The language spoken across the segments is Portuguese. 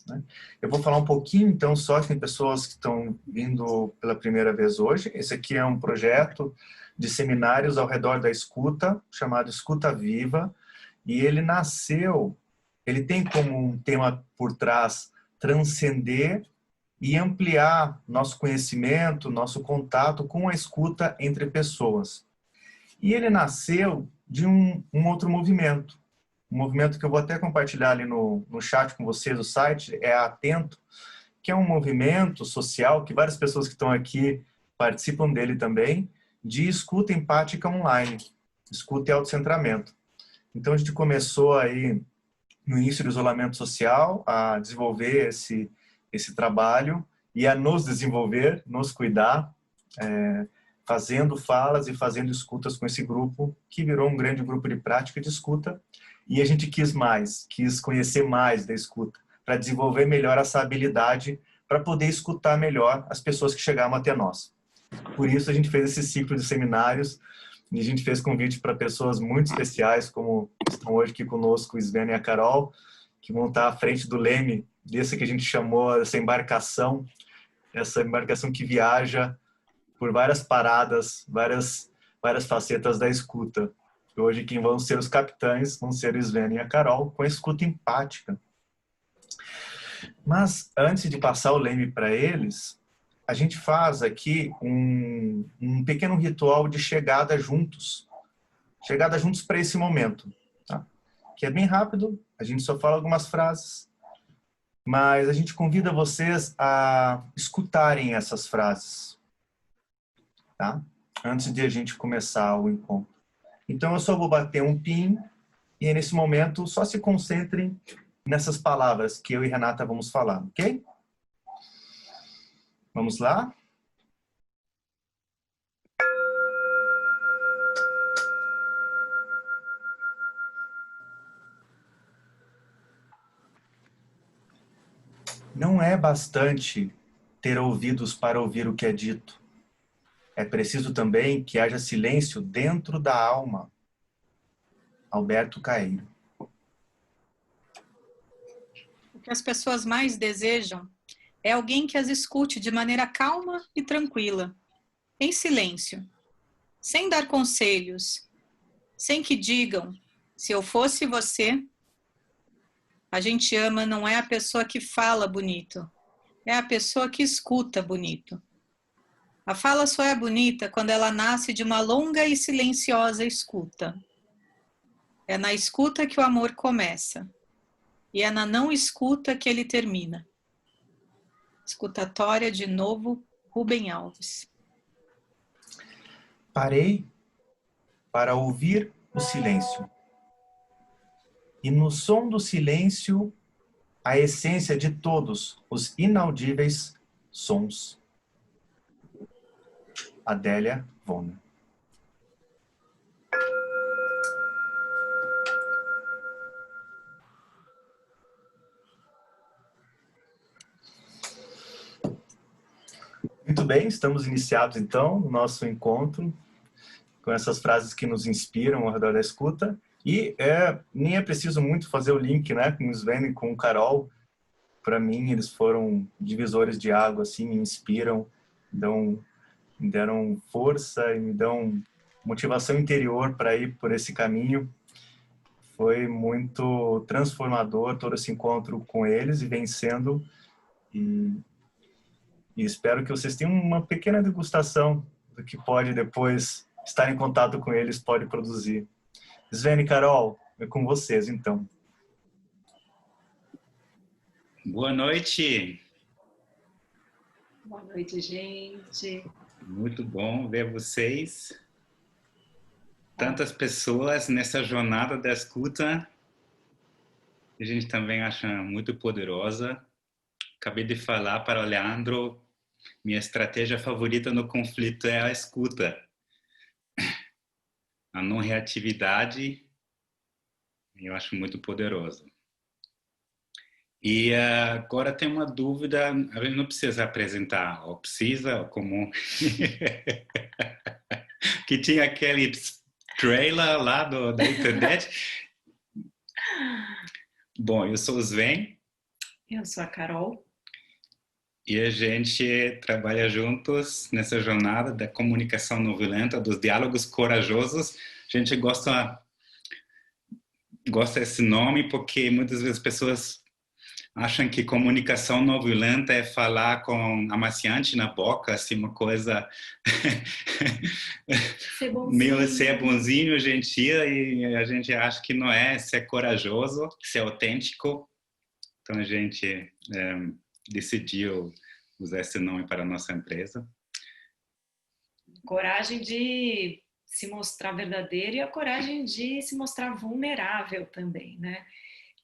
né? Eu vou falar um pouquinho, então, só que tem pessoas que estão vindo pela primeira vez hoje. Esse aqui é um projeto de seminários ao redor da escuta, chamado Escuta Viva, e ele nasceu, ele tem como um tema por trás transcender e ampliar nosso conhecimento, nosso contato com a escuta entre pessoas. E ele nasceu de um outro movimento, um movimento que eu vou até compartilhar ali no chat com vocês, o site é Atento, que é um movimento social que várias pessoas que estão aqui participam dele também, de escuta empática online, escuta e autocentramento. Então a gente começou aí no início do isolamento social a desenvolver esse trabalho e a nos desenvolver, nos cuidar, fazendo falas e fazendo escutas com esse grupo, que virou um grande grupo de prática de escuta, e a gente quis conhecer mais da escuta, para desenvolver melhor essa habilidade, para poder escutar melhor as pessoas que chegavam até nós. Por isso a gente fez esse ciclo de seminários, e a gente fez convite para pessoas muito especiais, como estão hoje aqui conosco o Sven e a Carol, que vão estar à frente do leme desse que a gente chamou essa embarcação que viaja por várias paradas, várias facetas da escuta. Hoje quem vão ser os capitães vão ser o Sven e a Carol, com a escuta empática. Mas antes de passar o leme para eles, a gente faz aqui um pequeno ritual de chegada juntos para esse momento, tá? Que é bem rápido, a gente só fala algumas frases, mas a gente convida vocês a escutarem essas frases, tá? Antes de a gente começar o encontro. Então eu só vou bater um pin e nesse momento só se concentrem nessas palavras que eu e Renata vamos falar, ok? Vamos lá? Não é bastante ter ouvidos para ouvir o que é dito. É preciso também que haja silêncio dentro da alma. Alberto Caeiro. O que as pessoas mais desejam é alguém que as escute de maneira calma e tranquila, em silêncio, sem dar conselhos, sem que digam, se eu fosse você. A gente ama não é a pessoa que fala bonito, é a pessoa que escuta bonito. A fala só é bonita quando ela nasce de uma longa e silenciosa escuta. É na escuta que o amor começa, e é na não escuta que ele termina. Escutatória de novo, Rubem Alves. Parei para ouvir o silêncio. E no som do silêncio, a essência de todos os inaudíveis sons. Adélia Vona. Muito bem, estamos iniciados então o nosso encontro com essas frases que nos inspiram ao redor da escuta. E nem é preciso muito fazer o link, né, com o Sven e com o Carol. Para mim, eles foram divisores de água, assim, me inspiram, me deram força e me dão motivação interior para ir por esse caminho. Foi muito transformador todo esse encontro com eles e vem sendo. E espero que vocês tenham uma pequena degustação do que pode depois estar em contato com eles, pode produzir. Sven e Carol, é com vocês, então. Boa noite. Boa noite, gente. Muito bom ver vocês. Tantas pessoas nessa jornada da escuta. A gente também acha muito poderosa. Acabei de falar para o Leandro, minha estratégia favorita no conflito é a escuta. A não reatividade, eu acho muito poderosa. E agora tem uma dúvida, a gente não precisa apresentar, ou precisa, ou como... que tinha aquele trailer lá da internet. Bom, eu sou o Sven Eu sou a Carol. E a gente trabalha juntos nessa jornada da comunicação não violenta, dos diálogos corajosos. A gente gosta desse nome porque muitas vezes as pessoas acham que comunicação não violenta é falar com amaciante na boca, assim, uma coisa Ser meio bonzinho. ser bonzinho, gentil, e a gente acha que não é ser corajoso, ser autêntico. Então a gente decidiu usar esse nome para a nossa empresa. Coragem de se mostrar verdadeiro e a coragem de se mostrar vulnerável também, né?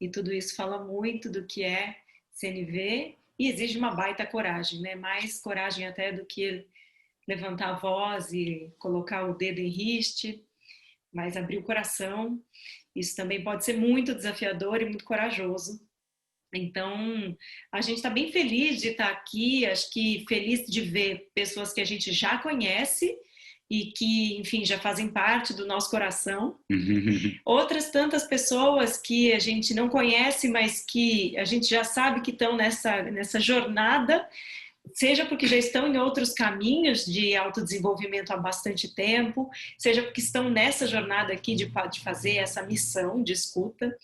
E tudo isso fala muito do que é CNV e exige uma baita coragem, né? Mais coragem até do que levantar a voz e colocar o dedo em riste, mas abrir o coração. Isso também pode ser muito desafiador e muito corajoso. Então, a gente está bem feliz de estar aqui, acho que feliz de ver pessoas que a gente já conhece e que, enfim, já fazem parte do nosso coração. Outras tantas pessoas que a gente não conhece, mas que a gente já sabe que estão nessa jornada, seja porque já estão em outros caminhos de autodesenvolvimento há bastante tempo, seja porque estão nessa jornada aqui de fazer essa missão de escuta.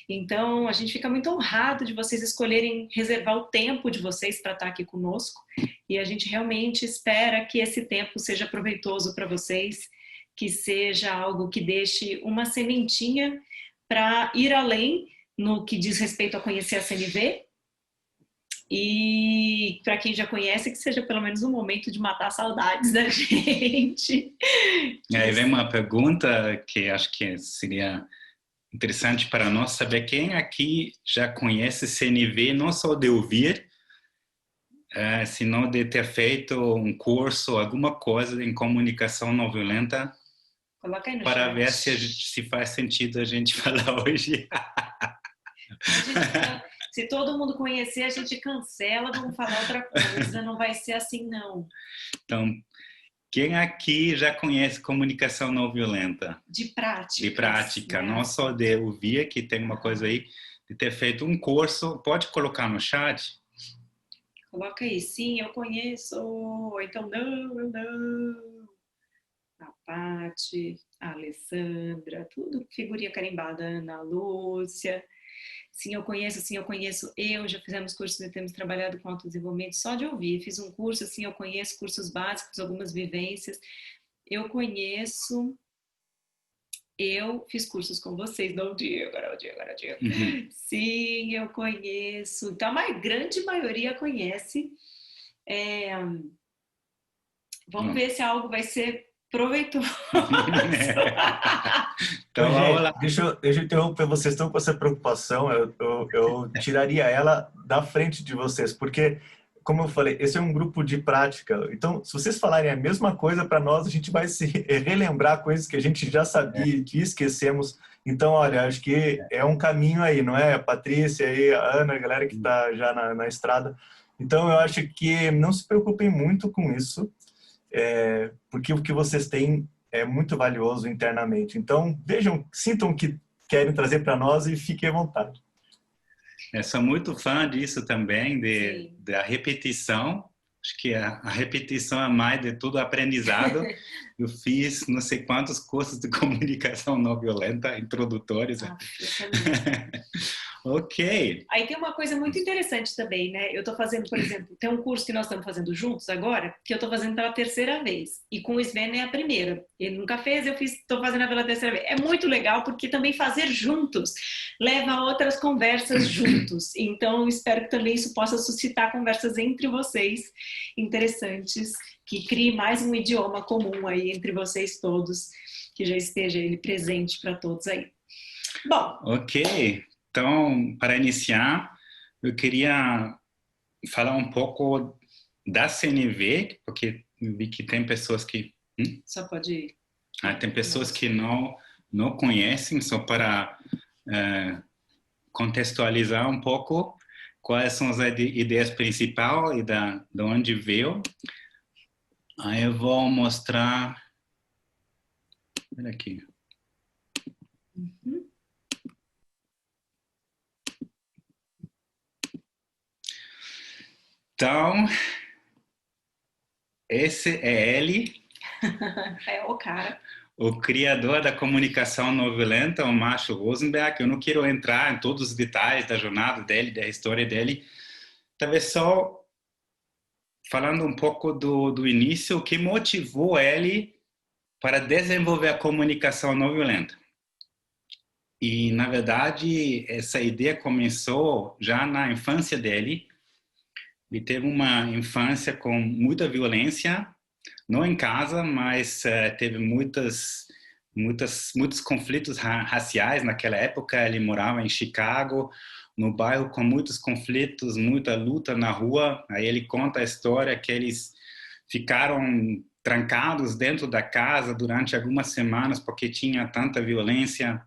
Então, a gente fica muito honrado de vocês escolherem reservar o tempo de vocês para estar aqui conosco e a gente realmente espera que esse tempo seja proveitoso para vocês, que seja algo que deixe uma sementinha para ir além no que diz respeito a conhecer a CNV. E para quem já conhece, que seja pelo menos um momento de matar saudades da gente. E aí vem uma pergunta que acho que seria interessante para nós saber quem aqui já conhece CNV, não só de ouvir, senão de ter feito um curso, alguma coisa em comunicação não violenta. Coloca aí no para chat. ver se faz sentido a gente falar hoje. Se todo mundo conhecer, a gente cancela, vamos falar outra coisa, não vai ser assim não. Então, quem aqui já conhece comunicação não violenta? De prática. De prática, não só de ouvir, que tem uma coisa aí, de ter feito um curso. Pode colocar no chat? Coloca aí, sim, eu conheço. Então, não, eu não. A Paty, a Alessandra, tudo figurinha carimbada, Ana Lúcia. Sim, eu conheço, sim, eu conheço. Eu já fizemos cursos e temos trabalhado com autodesenvolvimento só de ouvir. Fiz um curso, assim, eu conheço cursos básicos, algumas vivências. Eu conheço. Eu fiz cursos com vocês, não Diego, agora o Diego, agora o Diego. Sim, eu conheço. Então, a grande maioria conhece. Vamos ver se algo vai ser proveitoso. Então, gente, deixa eu interromper, vocês estão com essa preocupação, eu tiraria ela da frente de vocês, porque, como eu falei, esse é um grupo de prática, então, se vocês falarem a mesma coisa para nós, a gente vai se relembrar coisas que a gente já sabia, que esquecemos, então, olha, acho que é um caminho aí, não é? A Patrícia aí, a Ana, a galera que está já na estrada, então, eu acho que não se preocupem muito com isso, porque o que vocês têm é muito valioso internamente. Então, vejam, sintam o que querem trazer para nós e fiquem à vontade. Eu sou muito fã disso também, da repetição. Acho que a repetição é mais de tudo aprendizado. Eu fiz não sei quantos cursos de comunicação não violenta, introdutores. Ok. Aí tem uma coisa muito interessante também, né? Eu tô fazendo, por exemplo, tem um curso que nós estamos fazendo juntos agora, que eu tô fazendo pela terceira vez. E com o Sven é a primeira. Ele nunca fez, tô fazendo pela terceira vez. É muito legal, porque também fazer juntos leva a outras conversas juntos. Então, espero que também isso possa suscitar conversas entre vocês interessantes, que crie mais um idioma comum aí entre vocês todos, que já esteja ele presente para todos aí. Bom. Ok. Então, para iniciar, eu queria falar um pouco da CNV, porque eu vi que tem pessoas que... Só pode ir. Tem pessoas que não conhecem, só para contextualizar um pouco quais são as ideias principais e de onde veio. Aí eu vou mostrar... Olha aqui. Então, esse é ele, É o cara. o criador da comunicação não violenta, o Marshall Rosenberg. Eu não quero entrar em todos os detalhes da jornada dele, da história dele. Talvez só falando um pouco do início, o que motivou ele para desenvolver a comunicação não violenta. E, na verdade, essa ideia começou já na infância dele. Ele teve uma infância com muita violência, não em casa, mas teve muitos conflitos raciais naquela época. Ele morava em Chicago, no bairro com muitos conflitos, muita luta na rua. Aí ele conta a história que eles ficaram trancados dentro da casa durante algumas semanas porque tinha tanta violência.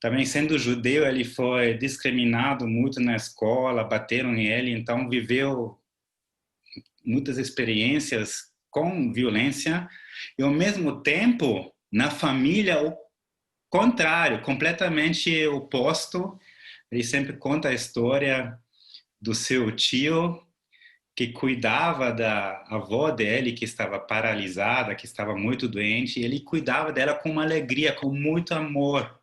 Também sendo judeu, ele foi discriminado muito na escola, bateram nele, então viveu muitas experiências com violência e ao mesmo tempo na família o contrário, completamente oposto. Ele sempre conta a história do seu tio que cuidava da avó dele, que estava paralisada, que estava muito doente, e ele cuidava dela com uma alegria, com muito amor.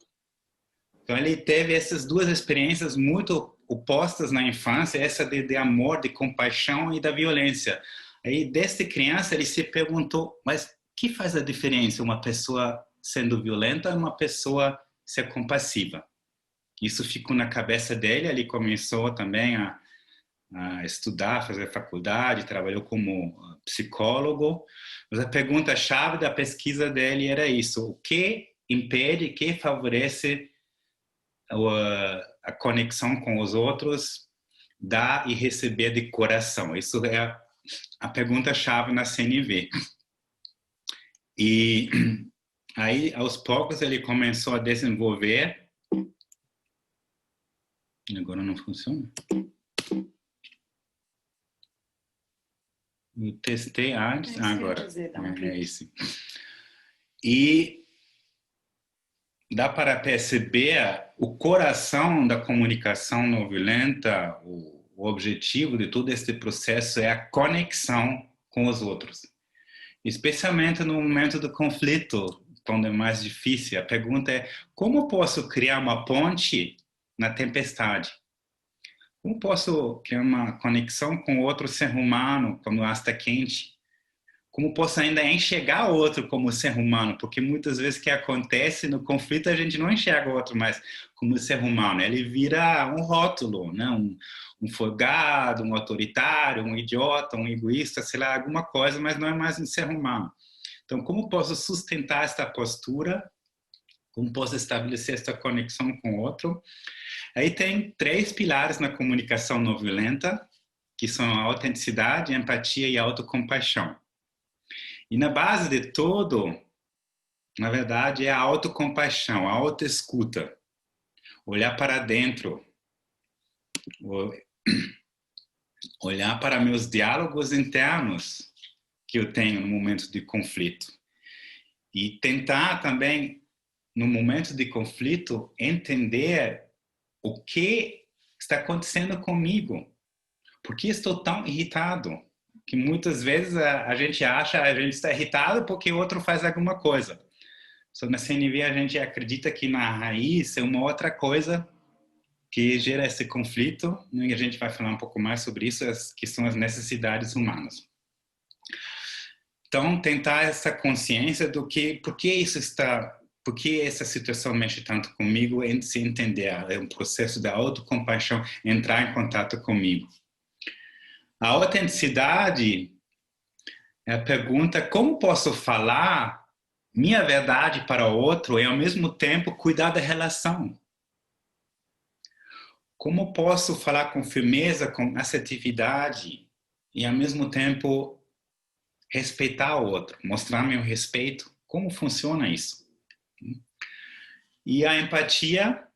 Então ele teve essas duas experiências muito opostas na infância, essa de amor, de compaixão e da violência. Aí desde criança ele se perguntou, mas o que faz a diferença uma pessoa sendo violenta e uma pessoa ser compassiva? Isso ficou na cabeça dele, ele começou também a estudar, fazer faculdade, trabalhou como psicólogo. Mas a pergunta-chave da pesquisa dele era isso: o que impede, o que favorece a conexão com os outros, dar e receber de coração? Isso é a pergunta-chave na CNV. E aí, aos poucos, ele começou a desenvolver. Agora não funciona. Eu testei antes, agora é isso. E dá para perceber o coração da comunicação não violenta, o objetivo de todo esse processo é a conexão com os outros. Especialmente no momento do conflito, quando é mais difícil. A pergunta é: como posso criar uma ponte na tempestade? Como posso criar uma conexão com outro ser humano quando está quente? Como posso ainda enxergar o outro como ser humano? Porque muitas vezes o que acontece no conflito, a gente não enxerga o outro mais como ser humano. Ele vira um rótulo, né? Um folgado, um autoritário, um idiota, um egoísta, sei lá, alguma coisa, mas não é mais um ser humano. Então, como posso sustentar esta postura? Como posso estabelecer esta conexão com o outro? Aí tem 3 pilares na comunicação não violenta, que são a autenticidade, a empatia e a autocompaixão. E na base de tudo, na verdade, é a autocompaixão, a autoescuta. Olhar para dentro. Olhar para meus diálogos internos que eu tenho no momento de conflito. E tentar também, no momento de conflito, entender o que está acontecendo comigo. Por que estou tão irritado? Que muitas vezes a gente acha, a gente está irritado porque o outro faz alguma coisa. Só na CNV a gente acredita que na raiz é uma outra coisa que gera esse conflito, e a gente vai falar um pouco mais sobre isso, que são as necessidades humanas. Então, tentar essa consciência do que, por que essa situação mexe tanto comigo, se entender, é um processo da autocompaixão, entrar em contato comigo. A autenticidade é a pergunta: como posso falar minha verdade para o outro e ao mesmo tempo cuidar da relação? Como posso falar com firmeza, com assertividade e ao mesmo tempo respeitar o outro, mostrar meu respeito? Como funciona isso? E a empatia,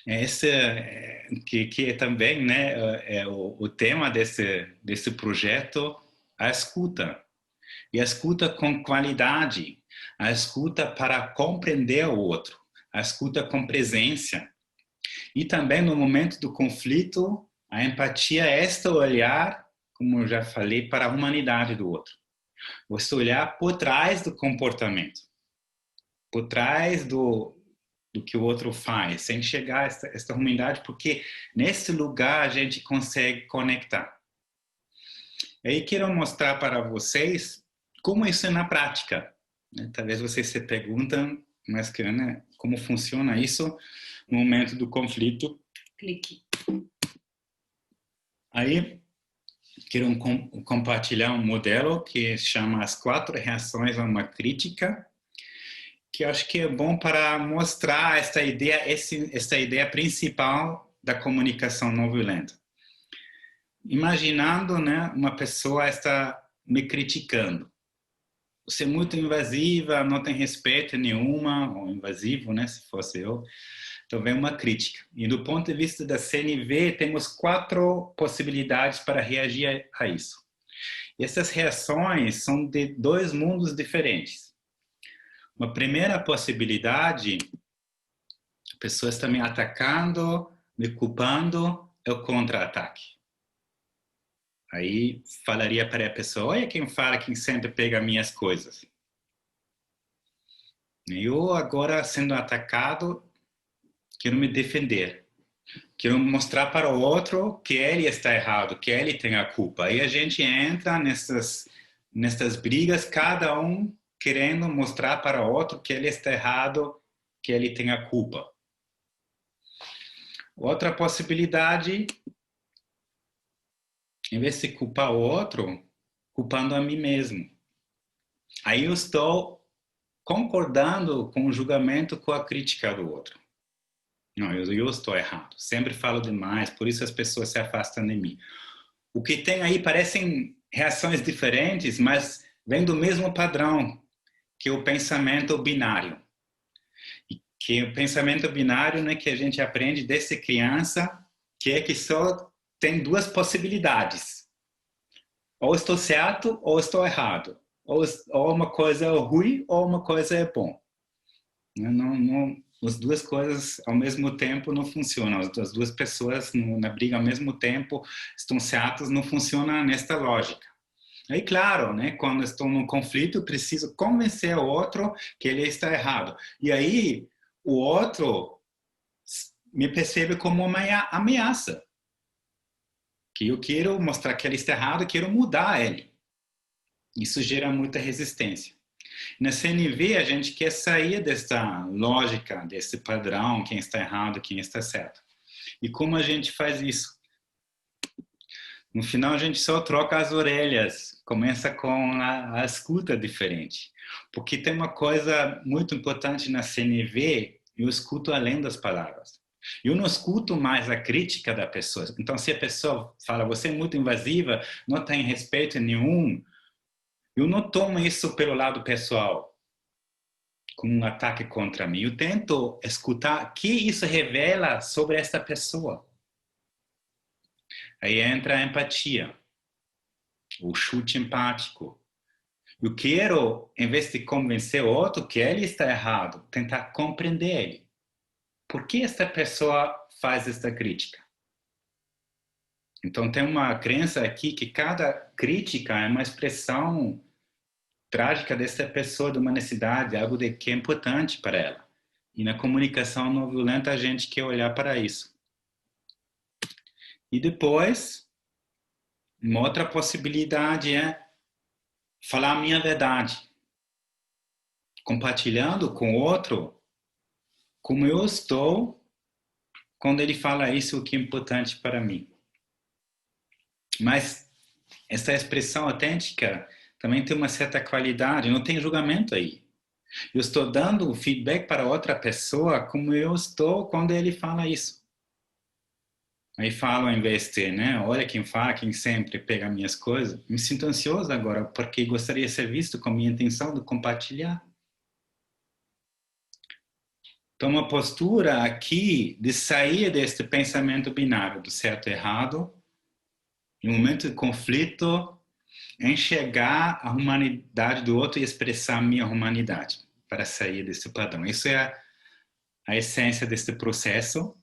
esse que é também, né, é o tema desse projeto, a escuta. E a escuta com qualidade, a escuta para compreender o outro, a escuta com presença. E também no momento do conflito, A empatia é este olhar, como eu já falei, para a humanidade do outro. Você olhar por trás do comportamento, por trás do que o outro faz, sem chegar a esta humanidade, porque nesse lugar a gente consegue conectar. E aí quero mostrar para vocês como isso é na prática. Talvez vocês se perguntam, mas né, como funciona isso no momento do conflito. Clique. Aí quero compartilhar um modelo que chama as 4 reações a uma crítica, que eu acho que é bom para mostrar esta ideia principal da comunicação não violenta. Imaginando, né, uma pessoa está me criticando. Você é muito invasiva, não tem respeito nenhuma, ou invasivo, né, se fosse eu. Então vem uma crítica. E do ponto de vista da CNV, temos 4 possibilidades para reagir a isso. E essas reações são de 2 mundos diferentes. Uma primeira possibilidade, a pessoa está me atacando, me culpando, é o contra-ataque. Aí falaria para a pessoa, olha quem fala, quem sempre pega minhas coisas. Eu agora sendo atacado, quero me defender. Quero mostrar para o outro que ele está errado, que ele tem a culpa. Aí a gente entra nessas brigas, cada um querendo mostrar para o outro que ele está errado, que ele tem a culpa. Outra possibilidade, em vez de culpar o outro, culpando a mim mesmo. Aí eu estou concordando com o julgamento, com a crítica do outro. Não, eu estou errado. Sempre falo demais, por isso as pessoas se afastam de mim. O que tem aí parecem reações diferentes, mas vem do mesmo padrão, que é o pensamento binário. E que o pensamento binário, né, que a gente aprende desde criança, que é que só tem 2 possibilidades. Ou estou certo ou estou errado. Ou uma coisa é ruim ou uma coisa é bom. As 2 coisas ao mesmo tempo não funcionam. As 2 pessoas na briga ao mesmo tempo estão certas, não funciona nesta lógica. Aí, claro, né, quando estou num conflito, eu preciso convencer o outro que ele está errado. E aí, o outro me percebe como uma ameaça. Que eu quero mostrar que ele está errado, quero mudar ele. Isso gera muita resistência. Na CNV, a gente quer sair dessa lógica, desse padrão, quem está errado, quem está certo. E como a gente faz isso? No final, a gente só troca as orelhas, começa com a escuta diferente. Porque tem uma coisa muito importante na CNV, eu escuto além das palavras. Eu não escuto mais a crítica da pessoa. Então, se a pessoa fala, você é muito invasiva, não tem respeito nenhum, eu não tomo isso pelo lado pessoal, como um ataque contra mim. Eu tento escutar o que isso revela sobre essa pessoa. Aí entra a empatia, o chute empático. Eu quero, em vez de convencer o outro que ele está errado, tentar compreender ele. Por que esta pessoa faz esta crítica? Então tem uma crença aqui que cada crítica é uma expressão trágica dessa pessoa, de uma necessidade, algo que é importante para ela. E na comunicação não violenta a gente quer olhar para isso. E depois, uma outra possibilidade é falar a minha verdade. Compartilhando com o outro como eu estou quando ele fala isso, o que é importante para mim. Mas essa expressão autêntica também tem uma certa qualidade, não tem julgamento aí. Eu estou dando feedback para outra pessoa como eu estou quando ele fala isso. Aí falo ao invés de, né, olha quem fala, quem sempre pega minhas coisas. Me sinto ansioso agora porque gostaria de ser visto com minha intenção de compartilhar. Então, uma postura aqui de sair deste pensamento binário do certo e errado, em um momento de conflito, enxergar a humanidade do outro e expressar a minha humanidade para sair desse padrão. Isso é a essência desse processo.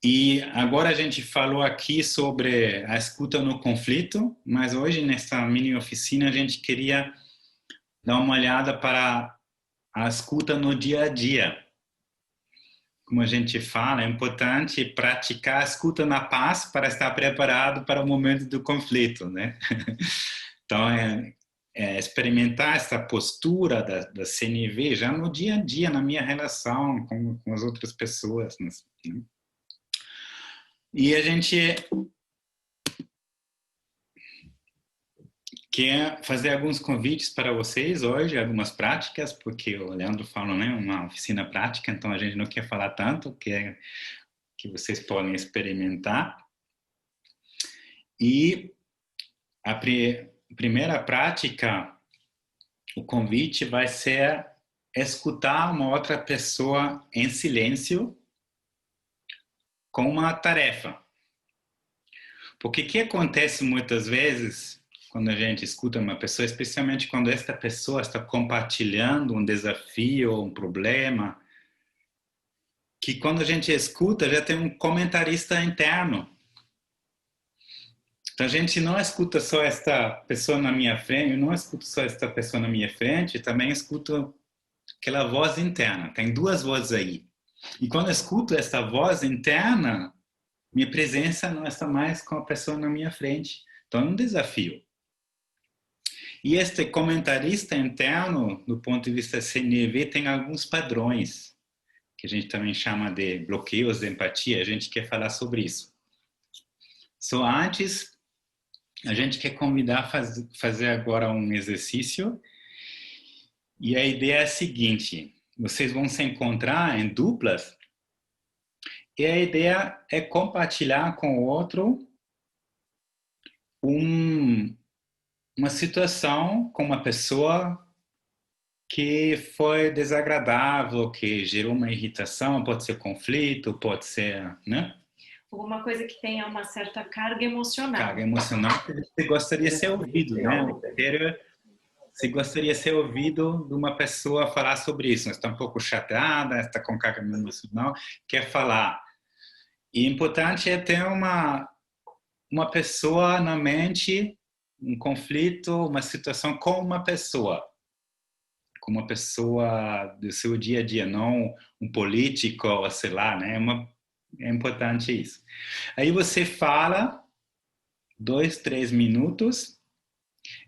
E agora a gente falou aqui sobre a escuta no conflito, mas hoje nessa mini oficina a gente queria dar uma olhada para a escuta no dia a dia. Como a gente fala, é importante praticar a escuta na paz para estar preparado para o momento do conflito, né? Então, experimentar essa postura da CNV já no dia a dia, na minha relação com as outras pessoas, né? E a gente quer fazer alguns convites para vocês hoje, algumas práticas, porque o Leandro falou, né, uma oficina prática, então a gente não quer falar tanto, que vocês podem experimentar. E a primeira prática, o convite vai ser escutar uma outra pessoa em silêncio com uma tarefa. Porque o que acontece muitas vezes quando a gente escuta uma pessoa, especialmente quando esta pessoa está compartilhando um desafio ou um problema, que quando a gente escuta já tem um comentarista interno. Então a gente não escuta só esta pessoa na minha frente, eu não escuto só esta pessoa na minha frente, também escuto aquela voz interna. Tem duas vozes aí. E quando eu escuto esta voz interna, minha presença não está mais com a pessoa na minha frente. Então é um desafio. E este comentarista interno, do ponto de vista CNV, tem alguns padrões, que a gente também chama de bloqueios de empatia. A gente quer falar sobre isso. Só antes, a gente quer convidar a fazer agora um exercício. E a ideia é a seguinte: vocês vão se encontrar em duplas e a ideia é compartilhar com o outro uma situação com uma pessoa que foi desagradável, que gerou uma irritação, pode ser conflito, pode ser, né? Alguma coisa que tenha uma certa carga emocional. Carga emocional que você gostaria de ser ouvido, né? Você gostaria de ser ouvido de uma pessoa falar sobre isso. Está um pouco chateada, está com carga emocional, quer falar. E o importante é ter uma pessoa na mente, um conflito, uma situação com uma pessoa do seu dia a dia, não um político, ou sei lá, né? É importante isso. Aí você fala 2, 3 minutos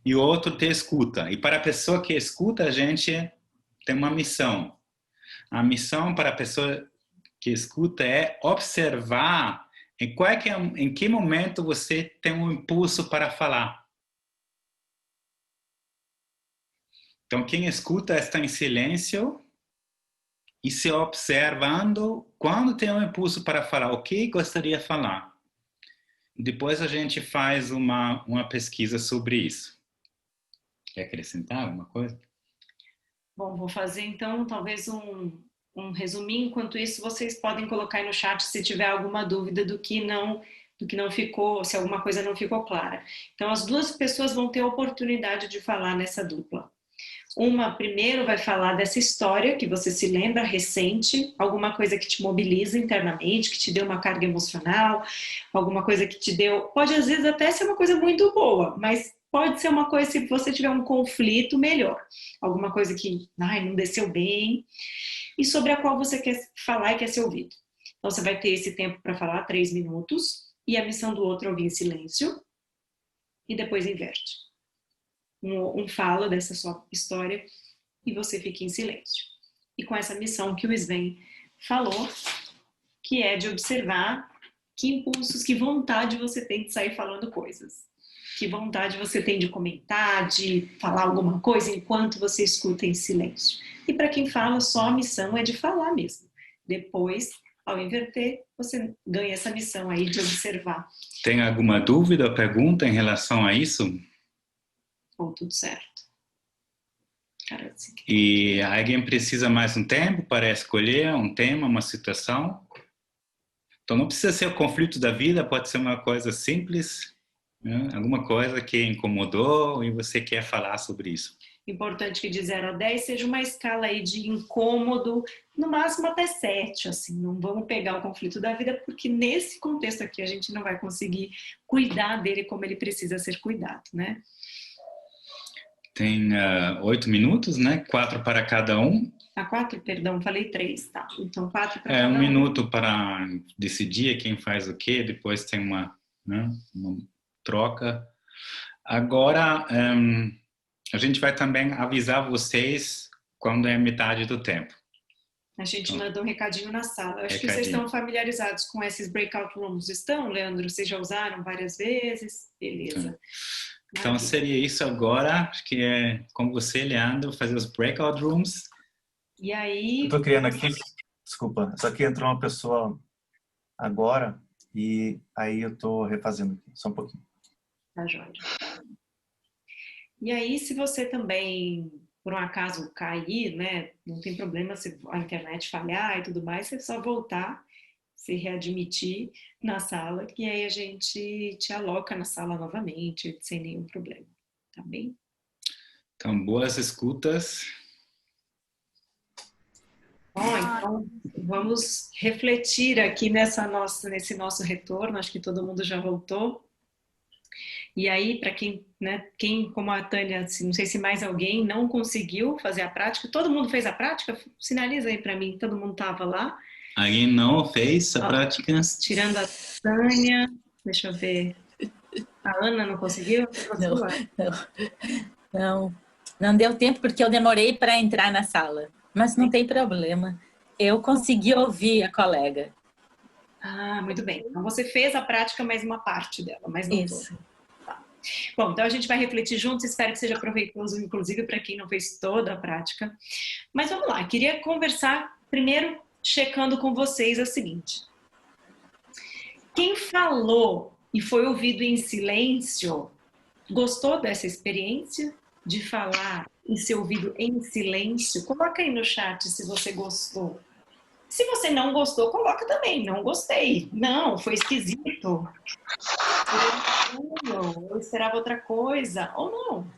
e o outro te escuta. E para a pessoa que escuta, a gente tem uma missão. A missão para a pessoa que escuta é observar em que momento você tem um impulso para falar. Então, quem escuta está em silêncio e se observando quando tem um impulso para falar, o que gostaria de falar. Depois a gente faz uma pesquisa sobre isso. Quer acrescentar alguma coisa? Bom, vou fazer então talvez um resuminho. Enquanto isso, vocês podem colocar aí no chat se tiver alguma dúvida do que não ficou, se alguma coisa não ficou clara. Então, as duas pessoas vão ter a oportunidade de falar nessa dupla. Uma primeiro vai falar dessa história que você se lembra, recente, alguma coisa que te mobiliza internamente, que te deu uma carga emocional, alguma coisa que te deu... Pode às vezes até ser uma coisa muito boa, mas pode ser uma coisa, se você tiver um conflito, melhor. Alguma coisa que não desceu bem e sobre a qual você quer falar e quer ser ouvido. Então você vai ter esse tempo para falar, 3 minutos, e a missão do outro é ouvir em silêncio e depois inverte. Um fala dessa sua história e você fica em silêncio. E com essa missão que o Sven falou, que é de observar que impulsos, que vontade você tem de sair falando coisas. Que vontade você tem de comentar, de falar alguma coisa enquanto você escuta em silêncio. E para quem fala, só a missão é de falar mesmo. Depois, ao inverter, você ganha essa missão aí de observar. Tem alguma dúvida ou pergunta em relação a isso? Tudo certo. Cara, e alguém precisa mais um tempo para escolher um tema, uma situação? Então não precisa ser o conflito da vida, pode ser uma coisa simples, né? Alguma coisa que incomodou e você quer falar sobre isso. importante que de 0 a 10 seja uma escala aí de incômodo, no máximo até 7, assim, não vamos pegar o conflito da vida, porque nesse contexto aqui a gente não vai conseguir cuidar dele como ele precisa ser cuidado, né? Tem 8 minutos, né? 4 para cada um. 4, perdão, falei 3, tá? Então 4 para cada 1 um. minuto para decidir quem faz o quê, depois tem uma troca. Agora, a gente vai também avisar vocês quando é metade do tempo. A gente manda um recadinho na sala. Eu acho que vocês estão familiarizados com esses breakout rooms. Estão, Leandro? Vocês já usaram várias vezes? Beleza. Então seria isso agora. Acho que é com você, Leandro, fazer os breakout rooms. E aí... Eu tô criando aqui, desculpa, só que entrou uma pessoa agora e aí eu tô refazendo aqui, só um pouquinho. Tá, joia. E aí, se você também, por um acaso, cair, né, não tem problema se a internet falhar e tudo mais, você só voltar, se readmitir na sala, e aí a gente te aloca na sala novamente, sem nenhum problema, tá bem? Então, boas escutas. Bom, então vamos refletir aqui nesse nosso retorno, acho que todo mundo já voltou. E aí, para quem, né, como a Tânia, não sei se mais alguém não conseguiu fazer a prática, todo mundo fez a prática? Sinaliza aí para mim, todo mundo estava lá. Alguém não fez a prática? Tirando a Tânia, deixa eu ver. A Ana não conseguiu? Não deu tempo porque eu demorei para entrar na sala. Mas não tem problema. Eu consegui ouvir a colega. Ah, muito bem. Então você fez a prática, mas uma parte dela, mas não toda. Tá. Bom, então a gente vai refletir juntos. Espero que seja proveitoso, inclusive, para quem não fez toda a prática. Mas vamos lá. Queria conversar primeiro, checando com vocês o seguinte. Quem falou e foi ouvido em silêncio, gostou dessa experiência de falar e ser ouvido em silêncio? Coloca aí no chat se você gostou. Se você não gostou, coloca também. Não gostei. Não, foi esquisito. Eu esperava outra coisa. Ou não.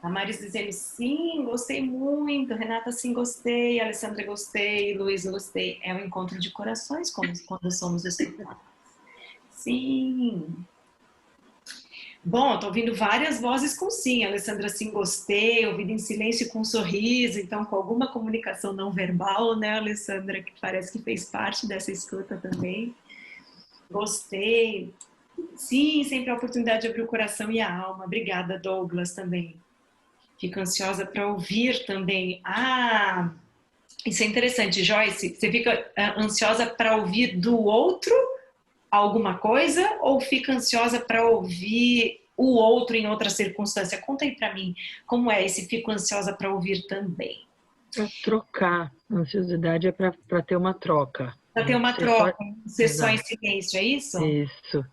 A Maris dizendo sim, gostei muito. Renata, sim, gostei. Alessandra, gostei. Luiz, gostei. É um encontro de corações quando somos escutados. Sim. Bom, estou ouvindo várias vozes com sim. Alessandra, sim, gostei. Ouvindo em silêncio com um sorriso. Então, com alguma comunicação não verbal, né, Alessandra? Que parece que fez parte dessa escuta também. Gostei. Sim, sempre a oportunidade de abrir o coração e a alma. Obrigada, Douglas, também. Fico ansiosa para ouvir também. Ah, isso é interessante, Joyce. Você fica ansiosa para ouvir do outro alguma coisa ou fica ansiosa para ouvir o outro em outra circunstância? Conta aí para mim como é esse fico ansiosa para ouvir também. Para trocar. A ansiosidade é para ter uma troca. Para ter uma troca, ser só em silêncio, é isso? Isso.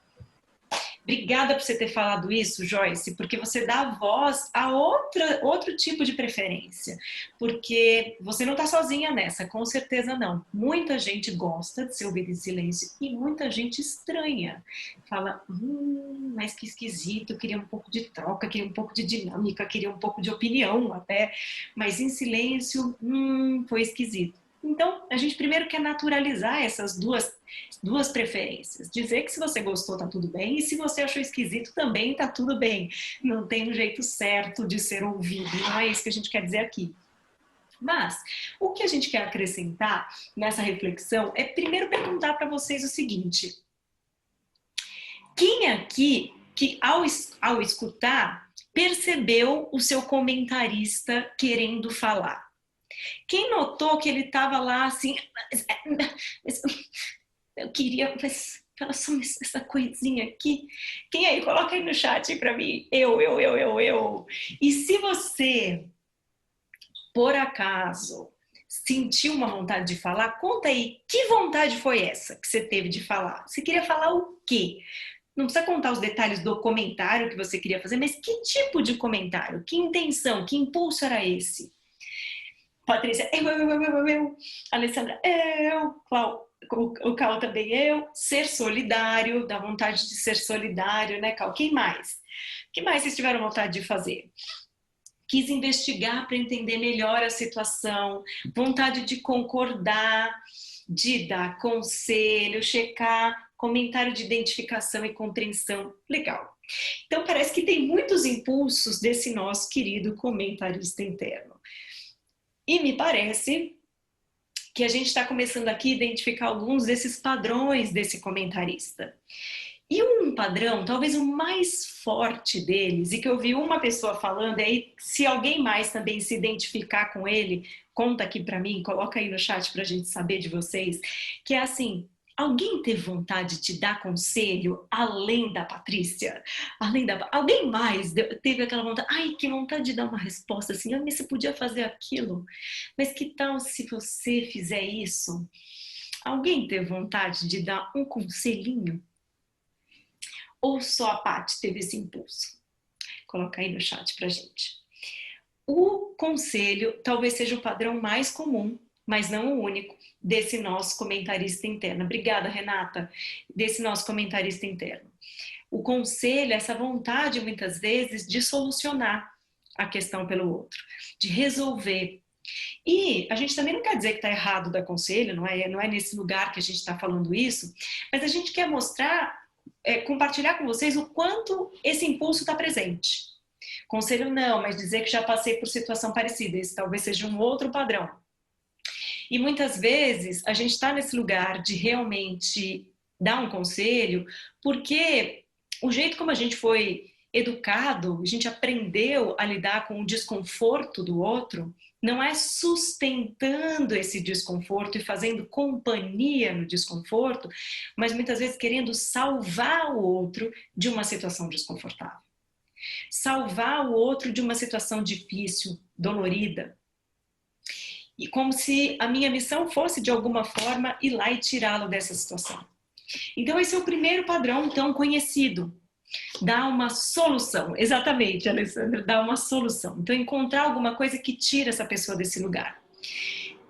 Obrigada por você ter falado isso, Joyce, porque você dá voz a outro tipo de preferência. Porque você não está sozinha nessa, com certeza não. Muita gente gosta de ser ouvida em silêncio e muita gente estranha. Fala, mas que esquisito, queria um pouco de troca, queria um pouco de dinâmica, queria um pouco de opinião até. Mas em silêncio, foi esquisito. Então, a gente primeiro quer naturalizar essas duas preferências. Dizer que se você gostou, tá tudo bem. E se você achou esquisito, também tá tudo bem. Não tem um jeito certo de ser ouvido. Não é isso que a gente quer dizer aqui. Mas, o que a gente quer acrescentar nessa reflexão é primeiro perguntar para vocês o seguinte. Quem aqui, que ao escutar, percebeu o seu comentarista querendo falar? Quem notou que ele estava lá assim, eu queria, mas fala só essa coisinha aqui. Quem aí? Coloca aí no chat para mim. Eu. E se você, por acaso, sentiu uma vontade de falar, conta aí, que vontade foi essa que você teve de falar? Você queria falar o quê? Não precisa contar os detalhes do comentário que você queria fazer, mas que tipo de comentário? Que intenção, que impulso era esse? Patrícia, eu. Alessandra, eu. O Cal também, eu. Ser solidário, dá vontade de ser solidário, né, Cal? Quem mais? O que mais vocês tiveram vontade de fazer? quis investigar para entender melhor a situação, vontade de concordar, de dar conselho, checar, comentário de identificação e compreensão. Legal. Então parece que tem muitos impulsos desse nosso querido comentarista interno. E me parece que a gente está começando aqui a identificar alguns desses padrões desse comentarista. E um padrão, talvez o mais forte deles, e que eu vi uma pessoa falando, aí se alguém mais também se identificar com ele, conta aqui para mim, coloca aí no chat para a gente saber de vocês, que é assim, alguém teve vontade de dar conselho além da Patrícia? Alguém mais teve aquela vontade, ai, que vontade de dar uma resposta assim, ah, mas você podia fazer aquilo, mas que tal se você fizer isso? Alguém teve vontade de dar um conselhinho? Ou só a Paty teve esse impulso? Coloca aí no chat pra gente. O conselho talvez seja o padrão mais comum, mas não o único, desse nosso comentarista interno. Obrigada, Renata, desse nosso comentarista interno. O conselho é essa vontade, muitas vezes, de solucionar a questão pelo outro, de resolver. E a gente também não quer dizer que está errado dar conselho, não é nesse lugar que a gente está falando isso, mas a gente quer mostrar, compartilhar com vocês o quanto esse impulso está presente. Conselho não, mas dizer que já passei por situação parecida, esse talvez seja um outro padrão. E muitas vezes a gente está nesse lugar de realmente dar um conselho, porque o jeito como a gente foi educado, a gente aprendeu a lidar com o desconforto do outro, não é sustentando esse desconforto e fazendo companhia no desconforto, mas muitas vezes querendo salvar o outro de uma situação desconfortável. Salvar o outro de uma situação difícil, dolorida. E como se a minha missão fosse, de alguma forma, ir lá e tirá-lo dessa situação. Então esse é o primeiro padrão tão conhecido. Dar uma solução. Exatamente, Alessandra, dar uma solução. Então encontrar alguma coisa que tira essa pessoa desse lugar.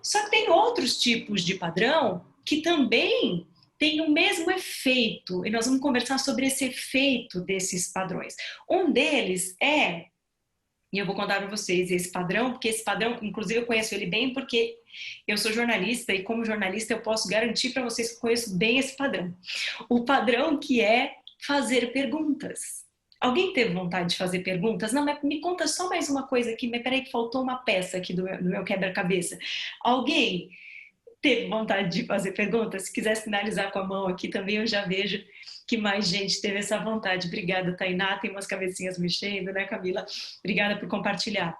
Só que tem outros tipos de padrão que também tem o mesmo efeito, e nós vamos conversar sobre esse efeito desses padrões. Um deles é, e eu vou contar para vocês esse padrão, porque esse padrão, inclusive eu conheço ele bem porque eu sou jornalista e como jornalista eu posso garantir para vocês que eu conheço bem esse padrão. O padrão que é fazer perguntas. Alguém teve vontade de fazer perguntas? Não, mas me conta só mais uma coisa aqui, mas peraí que faltou uma peça aqui do meu quebra-cabeça. Alguém teve vontade de fazer perguntas? Se quiser sinalizar com a mão aqui também, eu já vejo que mais gente teve essa vontade. Obrigada, Tainá. Tem umas cabecinhas mexendo, né, Camila? Obrigada por compartilhar.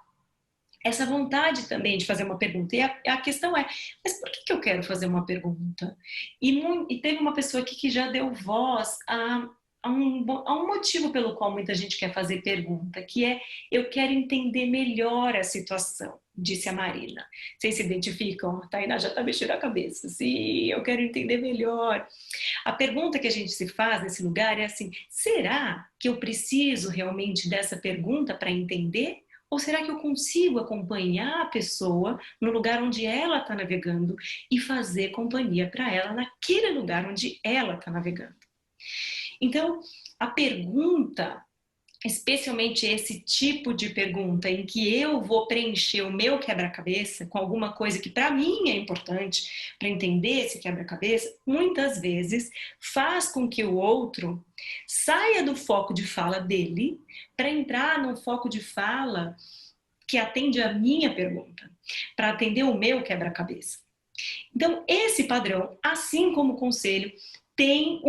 Essa vontade também de fazer uma pergunta. E a questão é, mas por que eu quero fazer uma pergunta? E teve uma pessoa aqui que já deu voz a um motivo pelo qual muita gente quer fazer pergunta, que é, eu quero entender melhor a situação, disse a Marina. Vocês se identificam? A Tainá já está mexendo a cabeça. Sim, eu quero entender melhor. A pergunta que a gente se faz nesse lugar é assim, será que eu preciso realmente dessa pergunta para entender? Ou será que eu consigo acompanhar a pessoa no lugar onde ela está navegando e fazer companhia para ela naquele lugar onde ela está navegando? Então, a pergunta, especialmente esse tipo de pergunta em que eu vou preencher o meu quebra-cabeça com alguma coisa que para mim é importante para entender esse quebra-cabeça, muitas vezes faz com que o outro saia do foco de fala dele para entrar num foco de fala que atende a minha pergunta, para atender o meu quebra-cabeça. Então, esse padrão, assim como o conselho, tem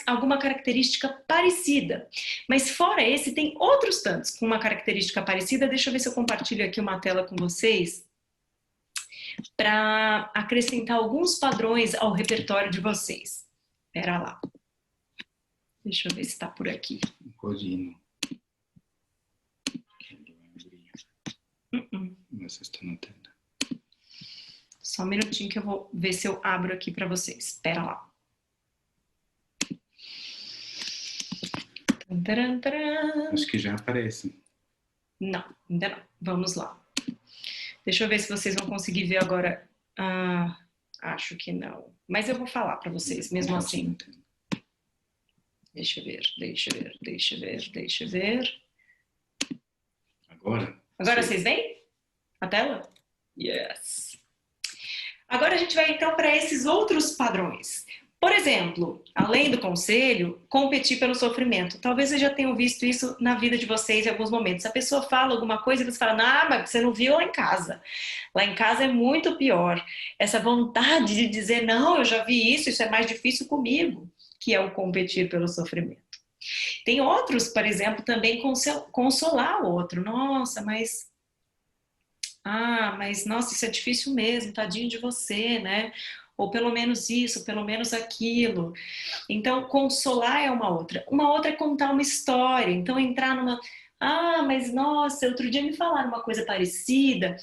alguma característica parecida. Mas fora esse, tem outros tantos com uma característica parecida. Deixa eu ver se eu compartilho aqui uma tela com vocês para acrescentar alguns padrões ao repertório de vocês. Espera lá. Deixa eu ver se está por aqui. Godinho. Você está notando. Só um minutinho que eu vou ver se eu abro aqui para vocês. Espera lá. Acho que já aparece. Não, ainda não. Vamos lá. Deixa eu ver se vocês vão conseguir ver agora. Acho que não. Mas eu vou falar para vocês, mesmo assim. Deixa eu ver. Agora? Agora Sim. vocês veem a tela? Yes. Agora a gente vai então para esses outros padrões. Por exemplo, além do conselho, competir pelo sofrimento. Talvez vocês já tenham visto isso na vida de vocês em alguns momentos. A pessoa fala alguma coisa e você fala, ah, mas você não viu lá em casa. Lá em casa é muito pior. Essa vontade de dizer, não, eu já vi isso é mais difícil comigo, que é o competir pelo sofrimento. Tem outros, por exemplo, também consolar o outro. Nossa, mas nossa, isso é difícil mesmo, tadinho de você, né? Ou pelo menos isso, pelo menos aquilo. Então, consolar é uma outra. Uma outra é contar uma história. Então, entrar numa. Ah, mas nossa, outro dia me falaram uma coisa parecida.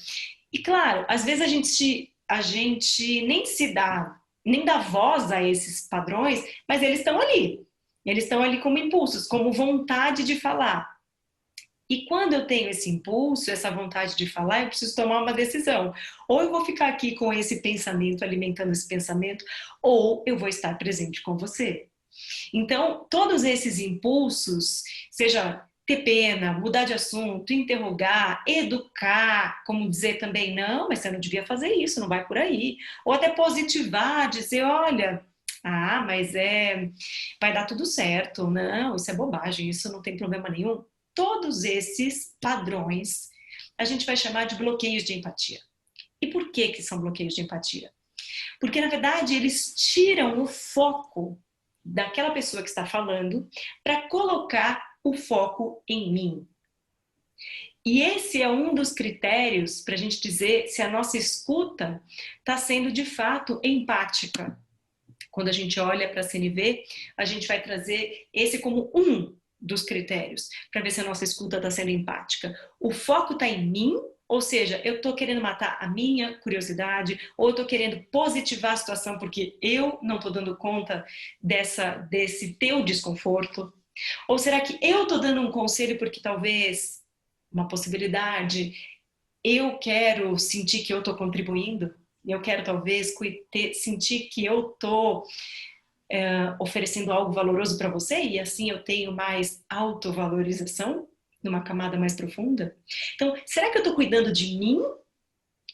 E claro, às vezes a gente nem dá voz a esses padrões, mas eles estão ali. Eles estão ali como impulsos, como vontade de falar. E quando eu tenho esse impulso, essa vontade de falar, eu preciso tomar uma decisão. Ou eu vou ficar aqui com esse pensamento, alimentando esse pensamento, ou eu vou estar presente com você. Então, todos esses impulsos, seja ter pena, mudar de assunto, interrogar, educar, como dizer também, não, mas você não devia fazer isso, não vai por aí. Ou até positivar, dizer, olha, mas vai dar tudo certo, não, isso é bobagem, isso não tem problema nenhum. Todos esses padrões a gente vai chamar de bloqueios de empatia. E por que são bloqueios de empatia? Porque, na verdade, eles tiram o foco daquela pessoa que está falando para colocar o foco em mim. E esse é um dos critérios para a gente dizer se a nossa escuta está sendo, de fato, empática. Quando a gente olha para a CNV, a gente vai trazer esse como um dos critérios para ver se a nossa escuta está sendo empática. O foco está em mim, ou seja, eu estou querendo matar a minha curiosidade, ou eu estou querendo positivar a situação porque eu não estou dando conta desse teu desconforto. Ou será que eu estou dando um conselho porque talvez, uma possibilidade, eu quero sentir que eu estou contribuindo? Eu quero talvez sentir que eu estou oferecendo algo valoroso para você e assim eu tenho mais autovalorização numa camada mais profunda? Então, será que eu estou cuidando de mim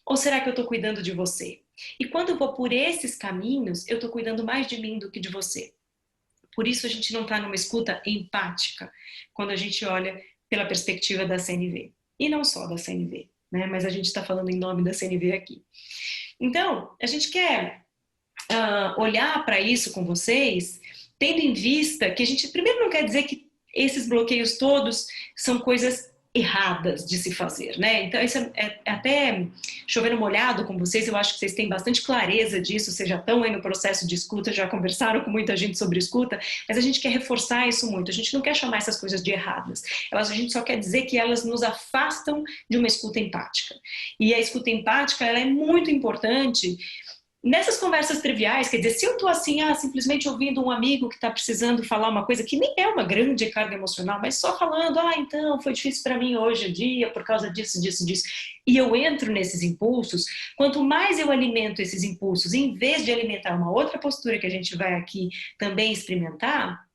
ou será que eu estou cuidando de você? E quando eu vou por esses caminhos, eu estou cuidando mais de mim do que de você. Por isso a gente não está numa escuta empática quando a gente olha pela perspectiva da CNV. E não só da CNV, né? Mas a gente está falando em nome da CNV aqui. Então, a gente quer olhar para isso com vocês, tendo em vista que a gente, primeiro, não quer dizer que esses bloqueios todos são coisas erradas de se fazer, né? Então, isso é até chovendo molhado com vocês, eu acho que vocês têm bastante clareza disso, vocês já estão aí no processo de escuta, já conversaram com muita gente sobre escuta, mas a gente quer reforçar isso muito, a gente não quer chamar essas coisas de erradas, a gente só quer dizer que elas nos afastam de uma escuta empática. E a escuta empática, ela é muito importante nessas conversas triviais, quer dizer, se eu estou assim, simplesmente ouvindo um amigo que está precisando falar uma coisa que nem é uma grande carga emocional, mas só falando, então, foi difícil para mim hoje em dia por causa disso, e eu entro nesses impulsos, quanto mais eu alimento esses impulsos, em vez de alimentar uma outra postura que a gente vai aqui também experimentar,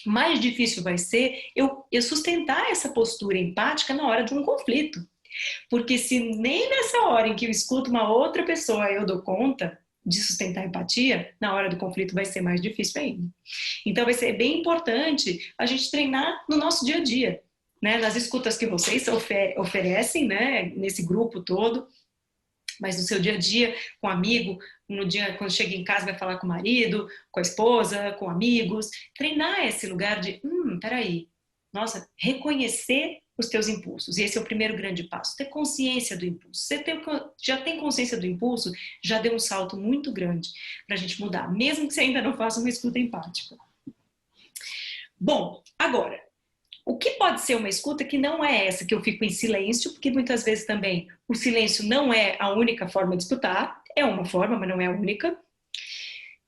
mais difícil vai ser eu sustentar essa postura empática na hora de um conflito. Porque se nem nessa hora em que eu escuto uma outra pessoa eu dou conta de sustentar a empatia, na hora do conflito vai ser mais difícil ainda. Então vai ser bem importante a gente treinar no nosso dia a dia, né? Nas escutas que vocês oferecem, né? Nesse grupo todo, mas no seu dia a dia, com um amigo, no dia quando chega em casa vai falar com o marido, com a esposa, com amigos, treinar esse lugar de, peraí, nossa, reconhecer os teus impulsos. E esse é o primeiro grande passo, ter consciência do impulso. Você já tem consciência do impulso, já deu um salto muito grande para a gente mudar, mesmo que você ainda não faça uma escuta empática. Bom, agora, o que pode ser uma escuta que não é essa, que eu fico em silêncio, porque muitas vezes também o silêncio não é a única forma de escutar, é uma forma, mas não é a única.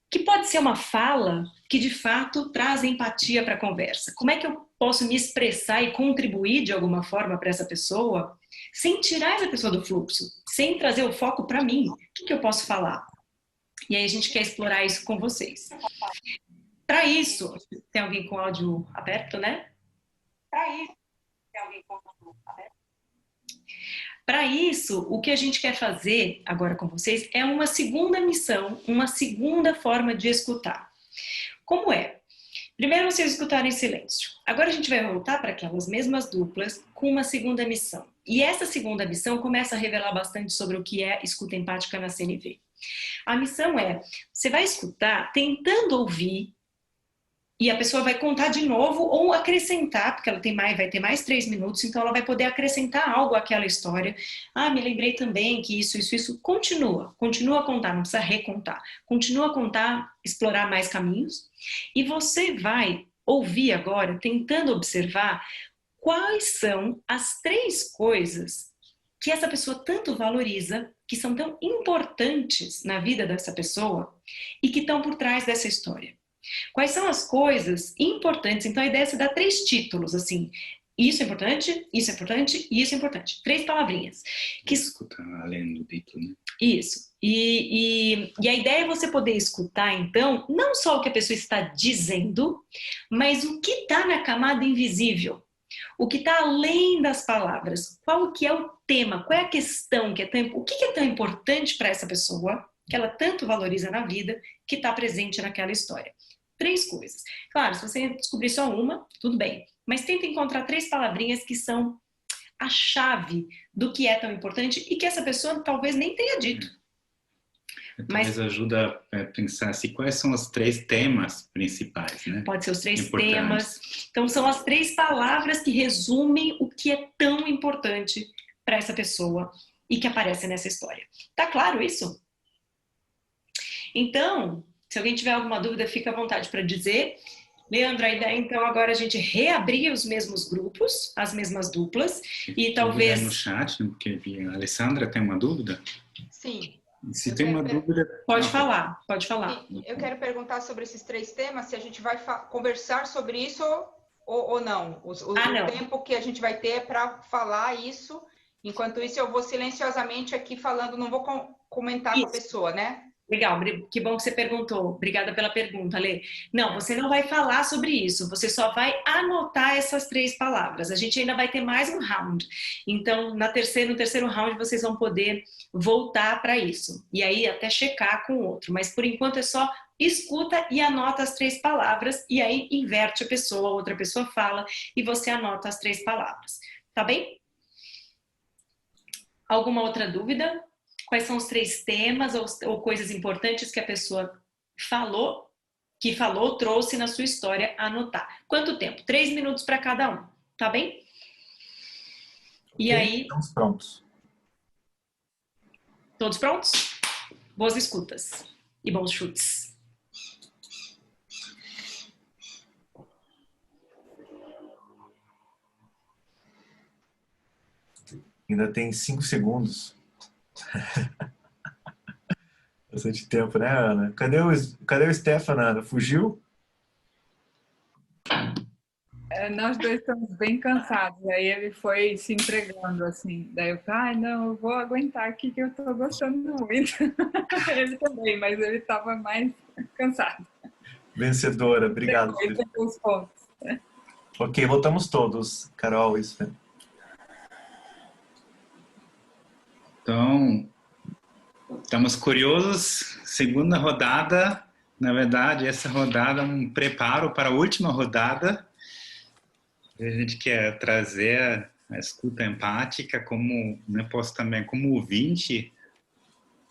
Que pode ser uma fala que de fato traz empatia para a conversa. Como é que eu posso me expressar e contribuir de alguma forma para essa pessoa, sem tirar essa pessoa do fluxo, sem trazer o foco para mim? O que eu posso falar? E aí a gente quer explorar isso com vocês. Para isso, tem alguém com áudio aberto, né? Para isso, tem alguém com áudio aberto? Para isso, o que a gente quer fazer agora com vocês é uma segunda missão, uma segunda forma de escutar. Como é? Primeiro vocês escutaram em silêncio. Agora a gente vai voltar para aquelas mesmas duplas com uma segunda missão. E essa segunda missão começa a revelar bastante sobre o que é escuta empática na CNV. A missão é, você vai escutar tentando ouvir, e a pessoa vai contar de novo ou acrescentar, porque ela vai ter mais 3 minutos, então ela vai poder acrescentar algo àquela história. Ah, me lembrei também que isso. Continua a contar, não precisa recontar. Continua a contar, explorar mais caminhos. E você vai ouvir agora, tentando observar quais são as 3 coisas que essa pessoa tanto valoriza, que são tão importantes na vida dessa pessoa e que estão por trás dessa história. Quais são as coisas importantes? Então a ideia é você dar 3 títulos, assim. Isso é importante, isso é importante e isso é importante. 3 palavrinhas. Que escuta além do título, né? Isso. E a ideia é você poder escutar, então, não só o que a pessoa está dizendo, mas o que está na camada invisível. O que está além das palavras. Qual que é o tema? Qual é a questão? O que é tão importante para essa pessoa, que ela tanto valoriza na vida, que está presente naquela história? 3 coisas. Claro, se você descobrir só uma, tudo bem. Mas tenta encontrar 3 palavrinhas que são a chave do que é tão importante e que essa pessoa talvez nem tenha dito. Mas ajuda a pensar assim, quais são os 3 temas principais, né? Pode ser os 3 temas. Então são as 3 palavras que resumem o que é tão importante para essa pessoa e que aparece nessa história. Tá claro isso? Então, se alguém tiver alguma dúvida, fica à vontade para dizer. Leandro, a ideia então agora é a gente reabrir os mesmos grupos, as mesmas duplas, e talvez... no chat, porque a Alessandra tem uma dúvida? Sim. Se tem uma dúvida... Pode falar. Sim, eu quero perguntar sobre esses 3 temas, se a gente vai conversar sobre isso ou não. Não. O tempo que a gente vai ter para falar isso. Enquanto isso, eu vou silenciosamente aqui falando, não vou comentar com a pessoa, né? Legal, que bom que você perguntou. Obrigada pela pergunta, Lê. Não, você não vai falar sobre isso, você só vai anotar essas 3 palavras. A gente ainda vai ter mais um round. Então, no terceiro round, vocês vão poder voltar para isso. E aí, até checar com o outro. Mas, por enquanto, é só escuta e anota as 3 palavras. E aí, inverte a pessoa, a outra pessoa fala e você anota as 3 palavras. Tá bem? Alguma outra dúvida? Quais são os 3 temas ou coisas importantes que a pessoa trouxe na sua história a anotar? Quanto tempo? 3 minutos para cada um, tá bem? E aí... Estamos prontos. Todos prontos? Boas escutas e bons chutes. Ainda tem 5 segundos. Bastante tempo, né, Ana? Cadê o Stefano, Ana? Fugiu? Nós dois estamos bem cansados. Aí ele foi se entregando, assim. Daí eu falei, não, eu vou aguentar aqui que eu estou gostando muito. Ele também, mas ele estava mais cansado. Vencedora, obrigado. Ele tem os pontos. Ok, voltamos todos. Carol, isso. Então, estamos curiosos. Segunda rodada. Na verdade, essa rodada é um preparo para a última rodada. A gente quer trazer a escuta empática como, né, posso também, como ouvinte,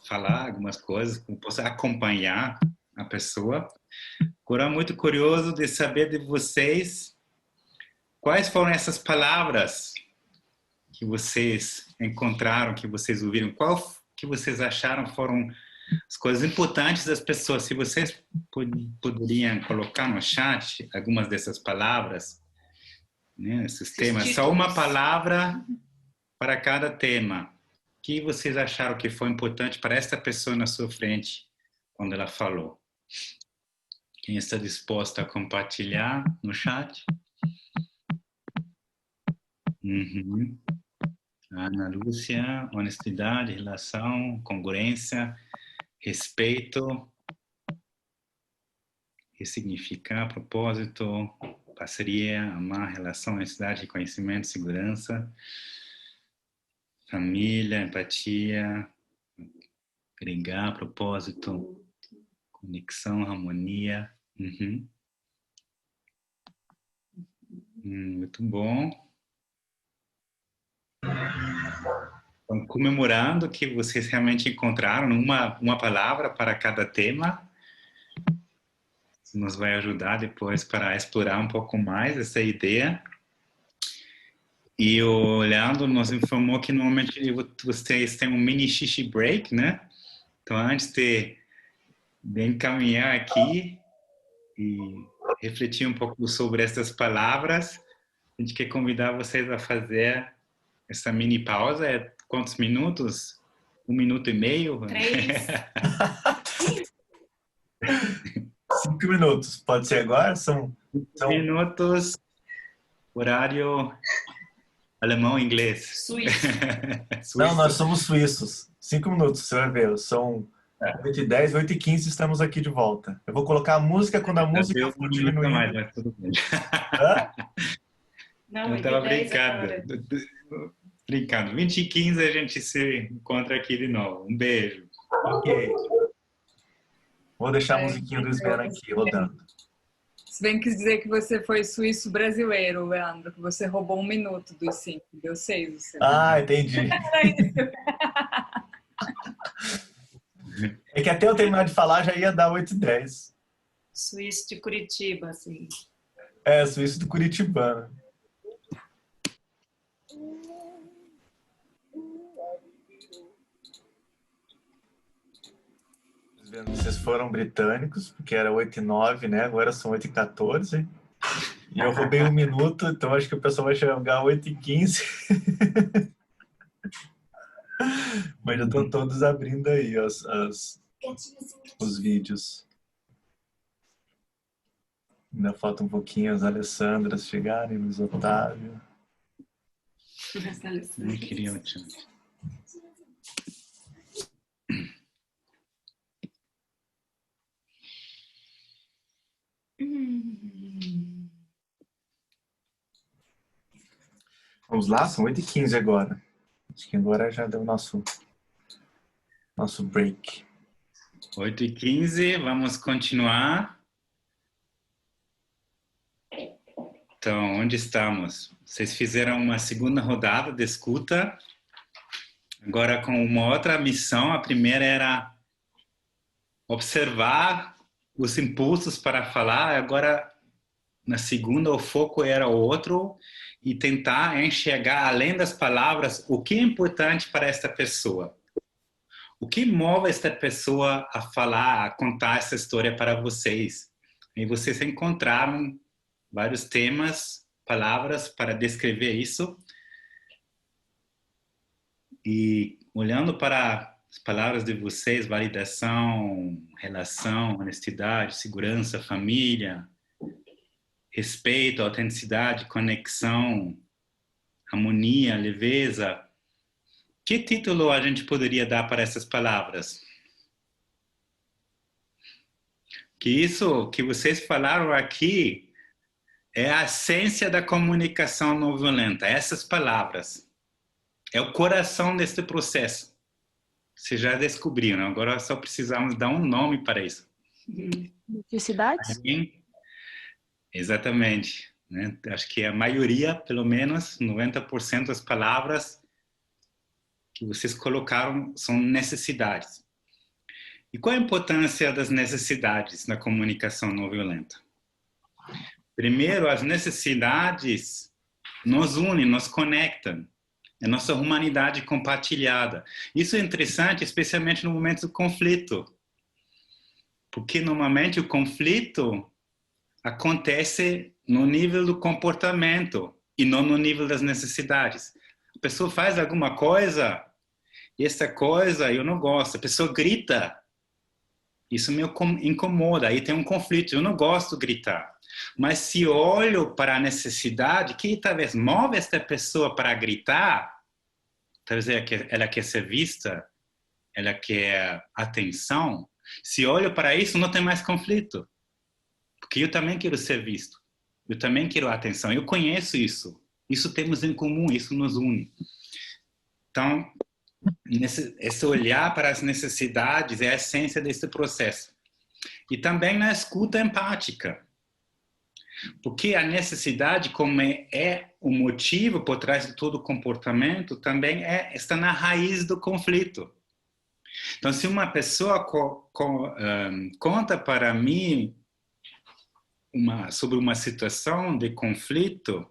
falar algumas coisas, como posso acompanhar a pessoa. Agora, muito curioso de saber de vocês quais foram essas palavras que vocês encontraram, que vocês ouviram, qual que vocês acharam foram as coisas importantes das pessoas. Se vocês poderiam colocar no chat algumas dessas palavras, né, esses temas, só uma palavra para cada tema. O que vocês acharam que foi importante para esta pessoa na sua frente quando ela falou? Quem está disposto a compartilhar no chat? Uhum. Ana Lúcia, honestidade, relação, congruência, respeito, ressignificar, propósito, parceria, amar, relação, honestidade, reconhecimento, segurança, família, empatia, agregar, propósito, conexão, harmonia. Uhum. Muito bom. Então, comemorando que vocês realmente encontraram uma palavra para cada tema. Isso nos vai ajudar depois para explorar um pouco mais essa ideia. E o Leandro nos informou que normalmente vocês têm um mini xixi break, né? Então, antes de encaminhar aqui e refletir um pouco sobre essas palavras, a gente quer convidar vocês a fazer essa mini pausa. É quantos minutos? 1 minuto e meio? 3. 5 minutos. Pode ser agora? São... minutos, horário alemão e inglês. Suíço. Não, nós somos suíços. 5 minutos, você vai ver. São 8h10, 8h15, estamos aqui de volta. Eu vou colocar a música quando a música for diminuindo. Mais, mas tudo bem. Não, eu estava brincando. 20h15 a gente se encontra aqui de novo. Um beijo. Ok. Vou deixar a musiquinha do Sven aqui rodando. Sven quis dizer que você foi suíço brasileiro, Leandro, que você roubou 1 minuto dos 5, deu 6. Ah, entendi. É que até eu terminar de falar já ia dar 8h10. Suíço de Curitiba, assim. É, suíço do Curitibano. Vocês foram britânicos, porque era 8h09, né? Agora são 8h14. E eu roubei 1 minuto, então acho que o pessoal vai chegar 8h15. Mas já estão todos abrindo aí os vídeos. Ainda falta um pouquinho as Alessandras chegarem, Luiz Otávio. Não queria o tchan. Vamos lá, são 8h15 agora. Acho que agora já deu nosso break. 8h15, vamos continuar. Então, onde estamos? Vocês fizeram uma segunda rodada de escuta, agora com uma outra missão. A primeira era observar os impulsos para falar, agora na segunda o foco era outro, e tentar enxergar além das palavras o que é importante para esta pessoa. O que move esta pessoa a falar, a contar essa história para vocês? E vocês encontraram vários temas, palavras para descrever isso. E olhando para as palavras de vocês, validação, relação, honestidade, segurança, família, respeito, autenticidade, conexão, harmonia, leveza. Que título a gente poderia dar para essas palavras? Que isso que vocês falaram aqui é a essência da comunicação não violenta, essas palavras. É o coração deste processo. Vocês já descobriram, agora só precisamos dar um nome para isso. Felicidade? Exatamente. Né? Acho que a maioria, pelo menos 90% das palavras que vocês colocaram são necessidades. E qual a importância das necessidades na comunicação não violenta? Primeiro, as necessidades nos unem, nos conectam. É nossa humanidade compartilhada. Isso é interessante, especialmente no momento do conflito. Porque, normalmente, o conflito acontece no nível do comportamento e não no nível das necessidades. A pessoa faz alguma coisa e essa coisa eu não gosto. A pessoa grita. Isso me incomoda. Aí tem um conflito. Eu não gosto de gritar. Mas se olho para a necessidade que talvez move esta pessoa para gritar, talvez ela quer ser vista, ela quer atenção. Se olho para isso, não tem mais conflito. Porque eu também quero ser visto. Eu também quero atenção. Eu conheço isso. Isso temos em comum, isso nos une. Então, esse olhar para as necessidades é a essência desse processo. E também na escuta empática. Porque a necessidade, como é o motivo por trás de todo o comportamento, também está na raiz do conflito. Então, se uma pessoa conta para mim sobre uma situação de conflito,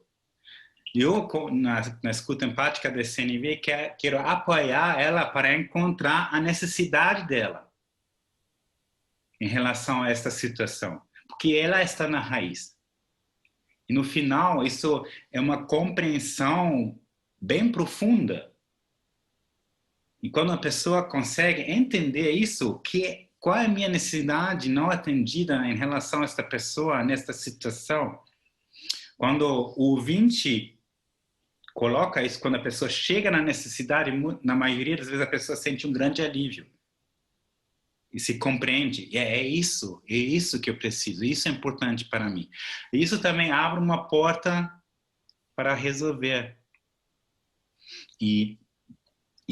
eu, na escuta empática da CNV, quero apoiar ela para encontrar a necessidade dela em relação a esta situação, porque ela está na raiz. E no final, isso é uma compreensão bem profunda. E quando a pessoa consegue entender isso, qual é a minha necessidade não atendida em relação a esta pessoa, nesta situação, quando o ouvinte coloca isso, quando a pessoa chega na necessidade, na maioria das vezes a pessoa sente um grande alívio. E se compreende, é isso que eu preciso, isso é importante para mim. E isso também abre uma porta para resolver. E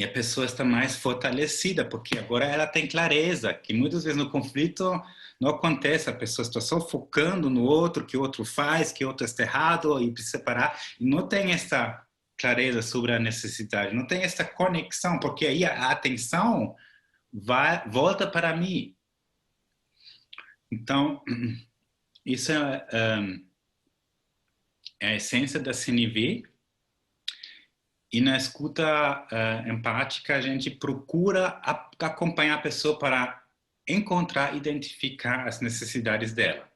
a pessoa está mais fortalecida, porque agora ela tem clareza, que muitas vezes no conflito não acontece, a pessoa está só focando no outro, que o outro faz, que o outro está errado, e precisa parar, e não tem essa clareza sobre a necessidade, não tem essa conexão, porque aí a atenção volta para mim. Então, isso é a essência da CNV. E na escuta empática, a gente procura acompanhar a pessoa para encontrar, identificar as necessidades dela.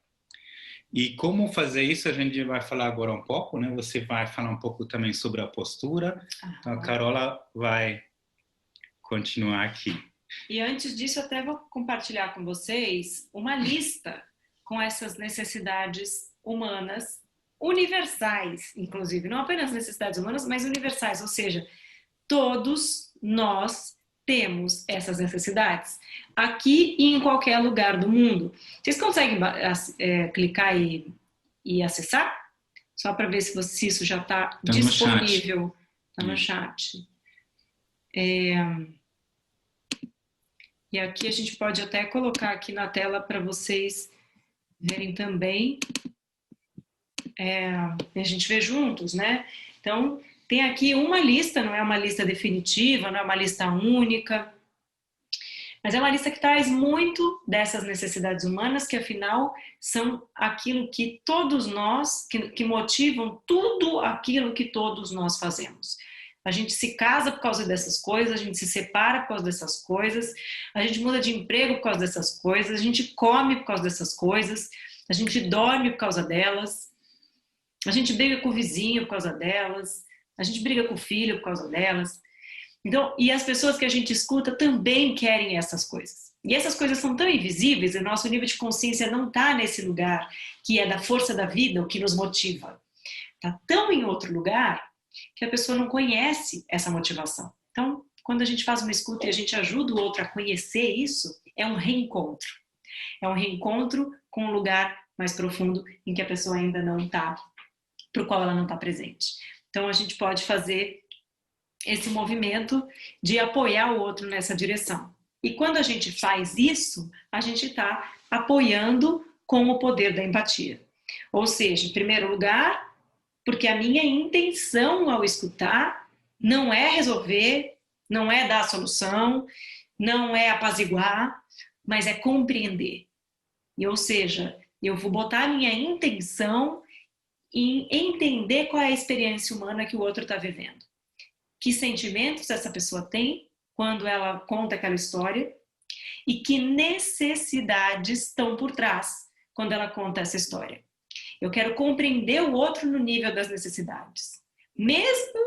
E como fazer isso, a gente vai falar agora um pouco, né? Você vai falar um pouco também sobre a postura. Então, a Carola vai continuar aqui. E antes disso, eu até vou compartilhar com vocês uma lista com essas necessidades humanas, universais, inclusive, não apenas necessidades humanas, mas universais, ou seja, todos nós temos essas necessidades, aqui e em qualquer lugar do mundo. Vocês conseguem clicar e acessar? Só para ver se isso já está disponível. Está no chat. E aqui a gente pode até colocar aqui na tela para vocês verem também. A gente vê juntos, né? Então, tem aqui uma lista, não é uma lista definitiva, não é uma lista única, mas é uma lista que traz muito dessas necessidades humanas, que afinal são aquilo que todos nós, que motivam tudo aquilo que todos nós fazemos. A gente se casa por causa dessas coisas, a gente se separa por causa dessas coisas, a gente muda de emprego por causa dessas coisas, a gente come por causa dessas coisas, a gente dorme por causa delas, a gente briga com o vizinho por causa delas, a gente briga com o filho por causa delas. Então, e as pessoas que a gente escuta também querem essas coisas. E essas coisas são tão invisíveis, e nosso nível de consciência não está nesse lugar que é da força da vida, o que nos motiva. Está tão em outro lugar que a pessoa não conhece essa motivação. Então, quando a gente faz uma escuta e a gente ajuda o outro a conhecer isso, é um reencontro. É um reencontro com um lugar mais profundo em que a pessoa ainda não está, para o qual ela não está presente. Então, a gente pode fazer esse movimento de apoiar o outro nessa direção. E quando a gente faz isso, a gente está apoiando com o poder da empatia. Ou seja, em primeiro lugar, porque a minha intenção ao escutar não é resolver, não é dar a solução, não é apaziguar, mas é compreender. E, ou seja, eu vou botar a minha intenção em entender qual é a experiência humana que o outro está vivendo. Que sentimentos essa pessoa tem quando ela conta aquela história e que necessidades estão por trás quando ela conta essa história. Eu quero compreender o outro no nível das necessidades. Mesmo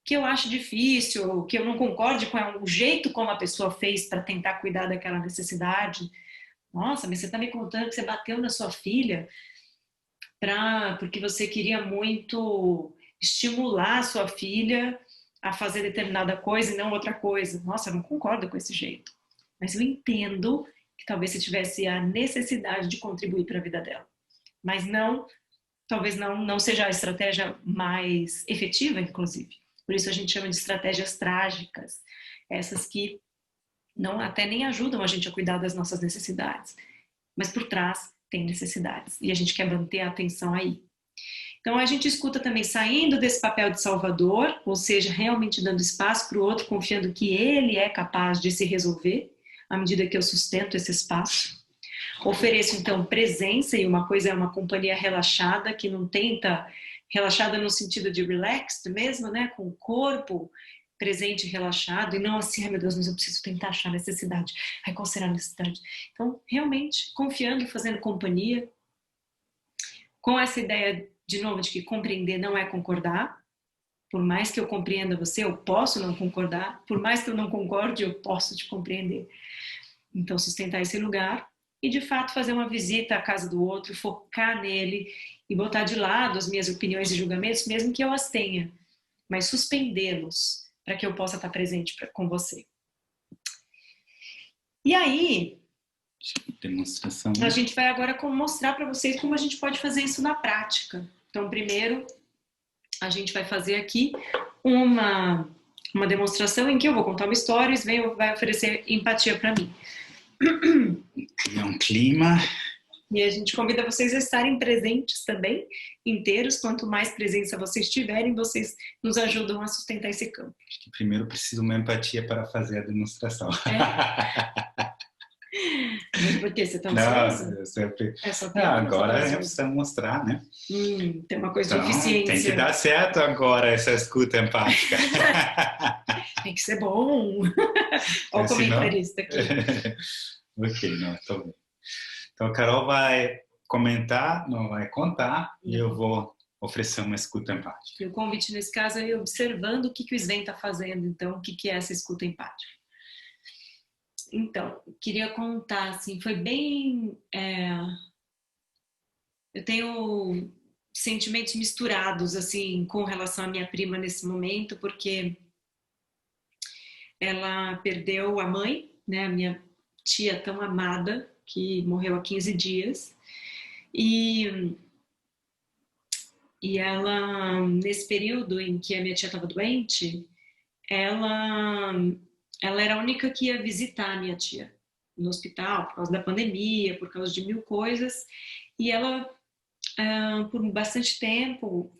que eu ache difícil, ou que eu não concorde com o jeito como a pessoa fez para tentar cuidar daquela necessidade. Nossa, mas você está me contando que você bateu na sua filha porque você queria muito estimular a sua filha a fazer determinada coisa e não outra coisa. Nossa, eu não concordo com esse jeito. Mas eu entendo que talvez você tivesse a necessidade de contribuir para a vida dela. Mas não, talvez não seja a estratégia mais efetiva, inclusive. Por isso a gente chama de estratégias trágicas, essas que não até nem ajudam a gente a cuidar das nossas necessidades, mas por trás tem necessidades e a gente quer manter a atenção aí. Então a gente escuta também saindo desse papel de salvador, ou seja, realmente dando espaço para o outro, confiando que ele é capaz de se resolver à medida que eu sustento esse espaço. Ofereço então presença, e uma coisa é uma companhia relaxada, que não tenta, relaxada no sentido de relaxed mesmo, né, com o corpo presente e relaxado, e não assim, ai meu Deus, mas eu preciso tentar achar necessidade. Ai, qual será a necessidade? Então, realmente, confiando, fazendo companhia, com essa ideia, de novo, de que compreender não é concordar. Por mais que eu compreenda você, eu posso não concordar. Por mais que eu não concorde, eu posso te compreender. Então, sustentar esse lugar e, de fato, fazer uma visita à casa do outro, focar nele e botar de lado as minhas opiniões e julgamentos, mesmo que eu as tenha, mas suspendê-los para que eu possa estar presente com você. E aí, demonstração. A gente vai agora mostrar para vocês como a gente pode fazer isso na prática. Então, primeiro, a gente vai fazer aqui uma demonstração em que eu vou contar uma história e o Sven vai oferecer empatia para mim. É um clima. E a gente convida vocês a estarem presentes também, inteiros. Quanto mais presença vocês tiverem, vocês nos ajudam a sustentar esse campo. Acho que primeiro preciso uma empatia para fazer a demonstração. Mas por que? Você está ansiosa? Não, eu sempre... agora é preciso mostrar, né? Tem uma coisa então, de eficiência. Tem que dar certo agora essa escuta empática. Tem que ser bom. Olha o comentarista aqui. Ok, não, estou bem. Então a Carol vai comentar, não vai contar, e eu vou oferecer uma escuta empática. E o convite nesse caso é ir observando o que o Sven está fazendo, então, o que é essa escuta empática. Então, queria contar, assim, foi bem... Eu tenho sentimentos misturados, assim, com relação à minha prima nesse momento, porque ela perdeu a mãe, né, a minha tia tão amada, que morreu há 15 dias, e ela, nesse período em que a minha tia estava doente, ela era a única que ia visitar a minha tia no hospital, por causa da pandemia, por causa de mil coisas, e ela, por bastante tempo,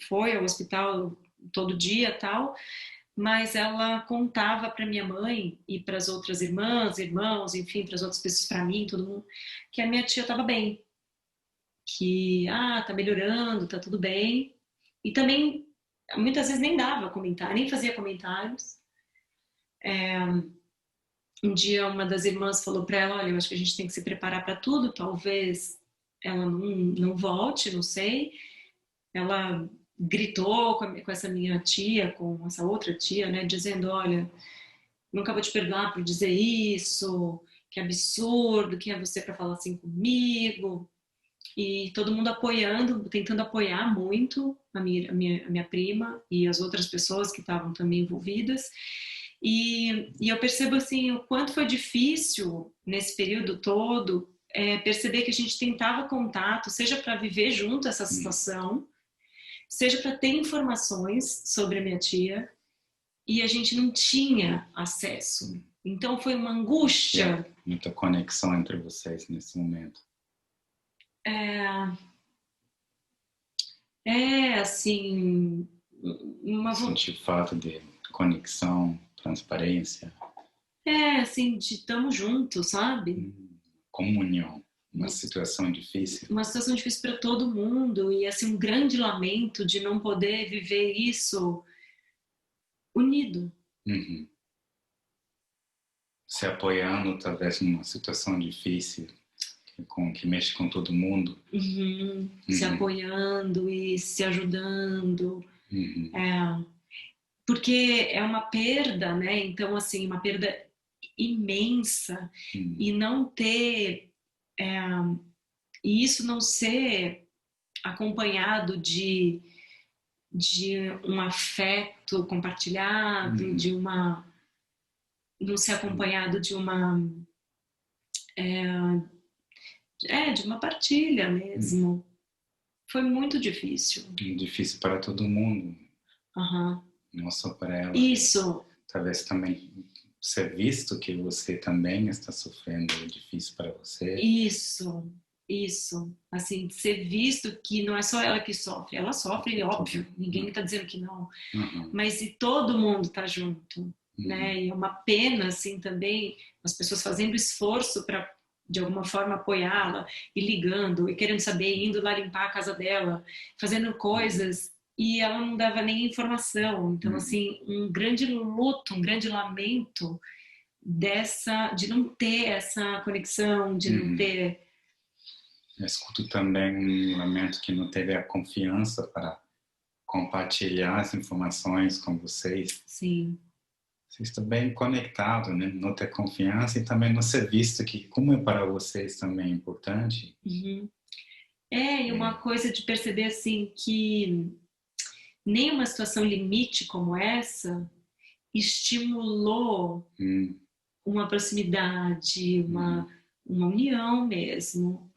foi ao hospital todo dia e tal, mas ela contava para minha mãe e para as outras irmãs, irmãos, enfim, para as outras pessoas, para mim, todo mundo, que a minha tia estava bem, que, tá melhorando, tá tudo bem, e também, muitas vezes nem dava comentário, nem fazia comentários. Um dia uma das irmãs falou para ela, olha, eu acho que a gente tem que se preparar para tudo, talvez ela não volte, não sei. Ela gritou com essa minha tia, com essa outra tia, né, dizendo, olha, nunca vou te perdoar por dizer isso, que absurdo, quem é você para falar assim comigo? E todo mundo apoiando, tentando apoiar muito a minha prima e as outras pessoas que estavam também envolvidas. E eu percebo assim o quanto foi difícil nesse período todo perceber que a gente tentava contato, seja para viver junto essa situação, seja para ter informações sobre a minha tia, e a gente não tinha acesso. Então foi uma angústia. Muita conexão entre vocês nesse momento. Assim, Sentir falta de conexão, transparência. Assim, de estamos juntos, sabe? Comunhão. Uma situação difícil. Uma situação difícil para todo mundo e assim um grande lamento de não poder viver isso unido. Se apoiando talvez numa situação difícil que mexe com todo mundo. Se apoiando e se ajudando. Porque é uma perda, né? Então, assim, uma perda imensa. E não ter... e isso não ser acompanhado de um afeto compartilhado, de uma... Não ser acompanhado de uma... de uma partilha mesmo. Foi muito difícil. Difícil para todo mundo. não só para ela. Isso. Talvez também ser visto que você também está sofrendo é difícil para você. Isso. Assim, ser visto que não é só ela que sofre. Ela sofre, óbvio. Ninguém está dizendo que não. Mas se todo mundo está junto, né? E é uma pena, assim, também, as pessoas fazendo esforço para, de alguma forma, apoiá-la, e ligando, e querendo saber, indo lá limpar a casa dela, fazendo coisas, e ela não dava nem informação. Então, assim, um grande luto, um grande lamento de não ter essa conexão, de não ter... Eu escuto também um lamento que não teve a confiança para compartilhar as informações com vocês. Sim. Vocês estão bem conectados, né? Não ter confiança e também não ser visto, que como é para vocês também importante. E uma coisa de perceber, assim, que nem uma situação limite como essa estimulou uma proximidade, uma união mesmo,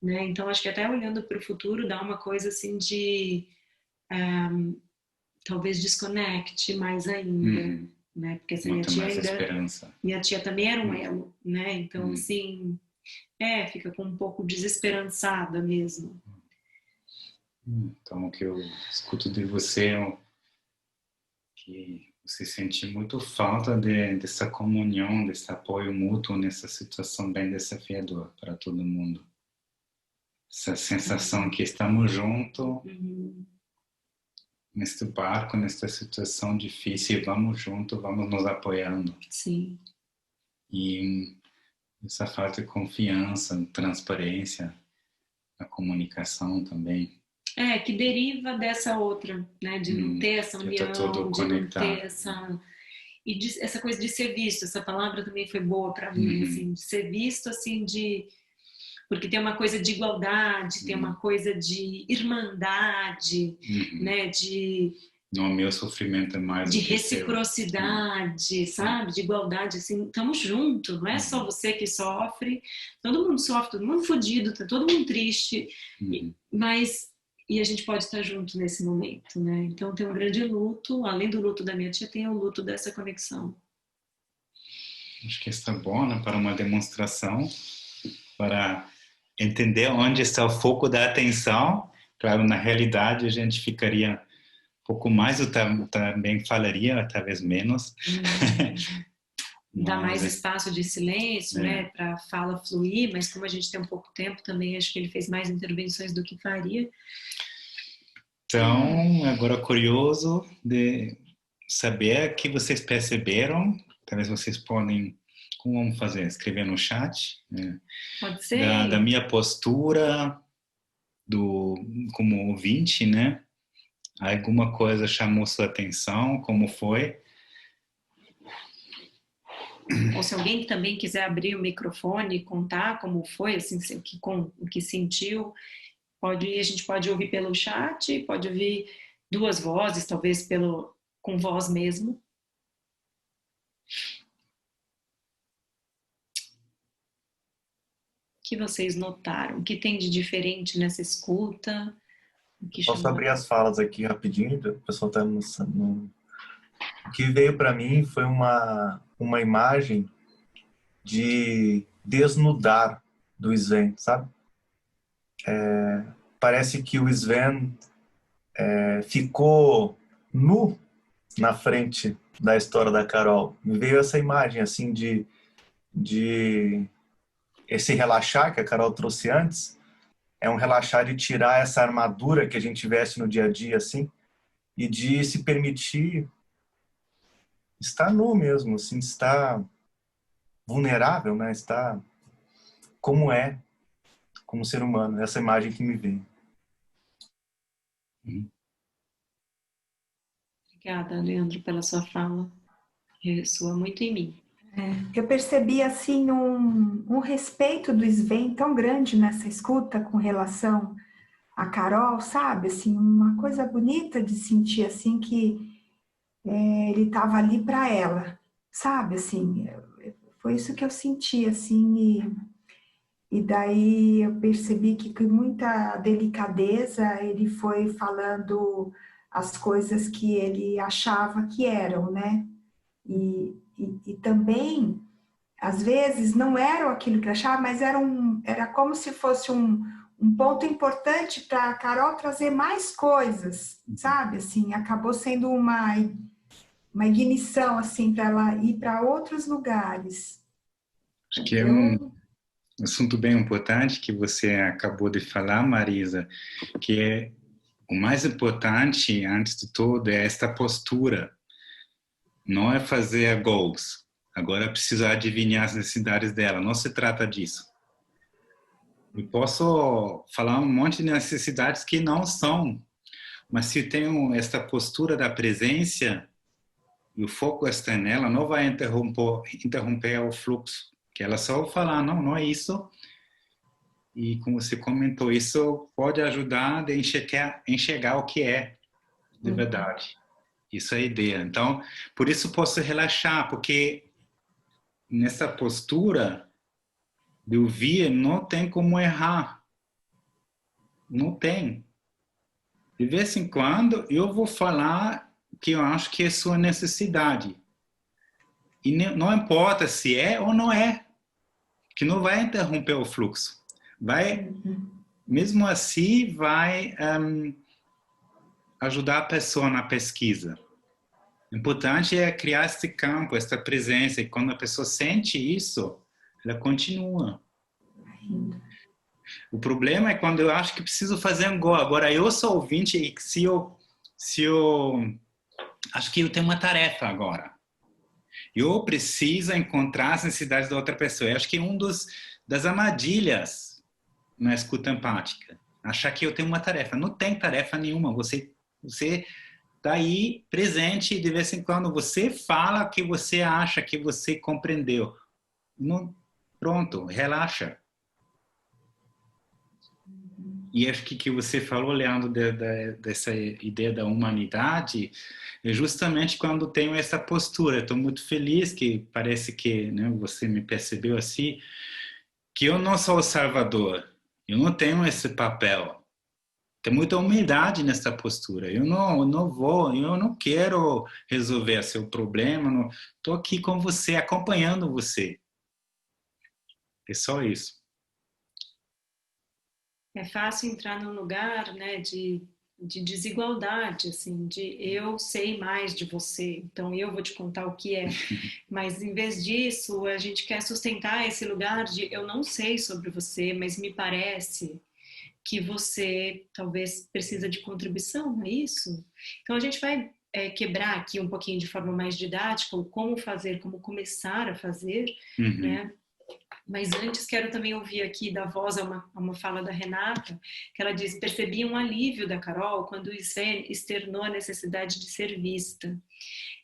né? Então, acho que até olhando para o futuro dá uma coisa assim de talvez desconecte mais ainda, né? Porque essa minha tia esperança. Minha tia também era um elo, né? Então, assim, fica com um pouco desesperançada mesmo. Então, o que eu escuto de você é que você sente muito falta dessa comunhão, desse apoio mútuo nessa situação bem desafiadora para todo mundo. Essa sensação que estamos juntos neste barco, nesta situação difícil, e vamos juntos, vamos nos apoiando. Sim. E essa falta de confiança, transparência, a comunicação também. Que deriva dessa outra, né? De não ter essa união, de não ter essa... E essa coisa de ser visto, essa palavra também foi boa para mim, assim, de ser visto, assim, porque tem uma coisa de igualdade, tem uma coisa de irmandade, né? Não, meu sofrimento é mais de reciprocidade, sabe? De igualdade, assim, estamos juntos, não é só você que sofre, todo mundo sofre, todo mundo fodido, tá todo mundo triste, e a gente pode estar junto nesse momento, né? Então tem um grande luto, além do luto da minha tia, tem o luto dessa conexão. Acho que está bom, né? Para uma demonstração, para entender onde está o foco da atenção. Claro, na realidade a gente ficaria um pouco mais, eu também falaria, talvez menos. Dá mais espaço de silêncio, né, para a fala fluir, mas como a gente tem um pouco tempo também, acho que ele fez mais intervenções do que faria. Então, agora curioso de saber que vocês perceberam, talvez vocês podem, como vamos fazer? Escrever no chat. Pode ser. Da minha postura, como ouvinte, né? Alguma coisa chamou sua atenção, como foi? Ou se alguém também quiser abrir o microfone e contar como foi, assim, o que sentiu, a gente pode ouvir pelo chat, pode ouvir duas vozes, talvez com voz mesmo. O que vocês notaram? O que tem de diferente nessa escuta? Posso abrir as falas aqui rapidinho? O pessoal está no... O que veio para mim foi uma imagem de desnudar do Sven, sabe? Parece que o Sven ficou nu na frente da história da Carol. Me veio essa imagem assim de esse relaxar que a Carol trouxe antes. É um relaxar de tirar essa armadura que a gente veste no dia a dia assim e de se permitir estar nu mesmo, assim, estar vulnerável, né? Estar como ser humano. Essa imagem que me vem. Obrigada, Leandro, pela sua fala. Ressoa muito em mim. Eu percebi, assim, um respeito do Sven tão grande nessa escuta com relação a Carol, sabe? Assim, uma coisa bonita de sentir, assim, que ele estava ali para ela, sabe? Assim, foi isso que eu senti, assim, e daí eu percebi que com muita delicadeza ele foi falando as coisas que ele achava que eram, né? E também, às vezes, não eram aquilo que ele achava, mas era como se fosse um ponto importante para a Carol trazer mais coisas, sabe? Assim, acabou sendo uma ignição, assim, para ela ir para outros lugares. Acho que é um assunto bem importante que você acabou de falar, Marisa, que é o mais importante, antes de tudo, é esta postura. Não é fazer goals. Agora preciso adivinhar as necessidades dela. Não se trata disso. Eu posso falar um monte de necessidades que não são, mas se eu tenho esta postura da presença e o foco está nela, não vai interromper o fluxo. Que ela só vai falar, não é isso. E como você comentou, isso pode ajudar a enxergar o que é de verdade. Isso é a ideia. Então, por isso posso relaxar, porque nessa postura de ouvir, não tem como errar. Não tem. De vez em quando, eu vou falar que eu acho que é sua necessidade. E não importa se é ou não é, que não vai interromper o fluxo. Mesmo assim, vai ajudar a pessoa na pesquisa. O importante é criar esse campo, essa presença, e quando a pessoa sente isso, ela continua. O problema é quando eu acho que preciso fazer um gol. Agora, eu sou ouvinte e se eu acho que eu tenho uma tarefa agora. Eu preciso encontrar as necessidades da outra pessoa. Eu acho que das armadilhas na escuta empática, achar que eu tenho uma tarefa. Não tem tarefa nenhuma. Você está aí presente e de vez em quando você fala o que você acha que você compreendeu. Pronto, relaxa. E acho que você falou, Leandro, dessa ideia da humanidade, é justamente quando tenho essa postura. Estou muito feliz que parece que, né, você me percebeu assim, que eu não sou o salvador. Eu não tenho esse papel. Tem muita humildade nessa postura. Eu não quero resolver seu problema. Estou aqui com você, acompanhando você. É só isso. É fácil entrar num lugar, né, de desigualdade, assim, de eu sei mais de você, então eu vou te contar o que é. Mas em vez disso, a gente quer sustentar esse lugar de eu não sei sobre você, mas me parece que você talvez precisa de contribuição, não é isso? Então a gente vai quebrar aqui um pouquinho de forma mais didática o como fazer, como começar a fazer, né? Mas antes quero também ouvir aqui da voz uma fala da Renata, que ela diz: percebi um alívio da Carol quando o Sven externou a necessidade de ser vista.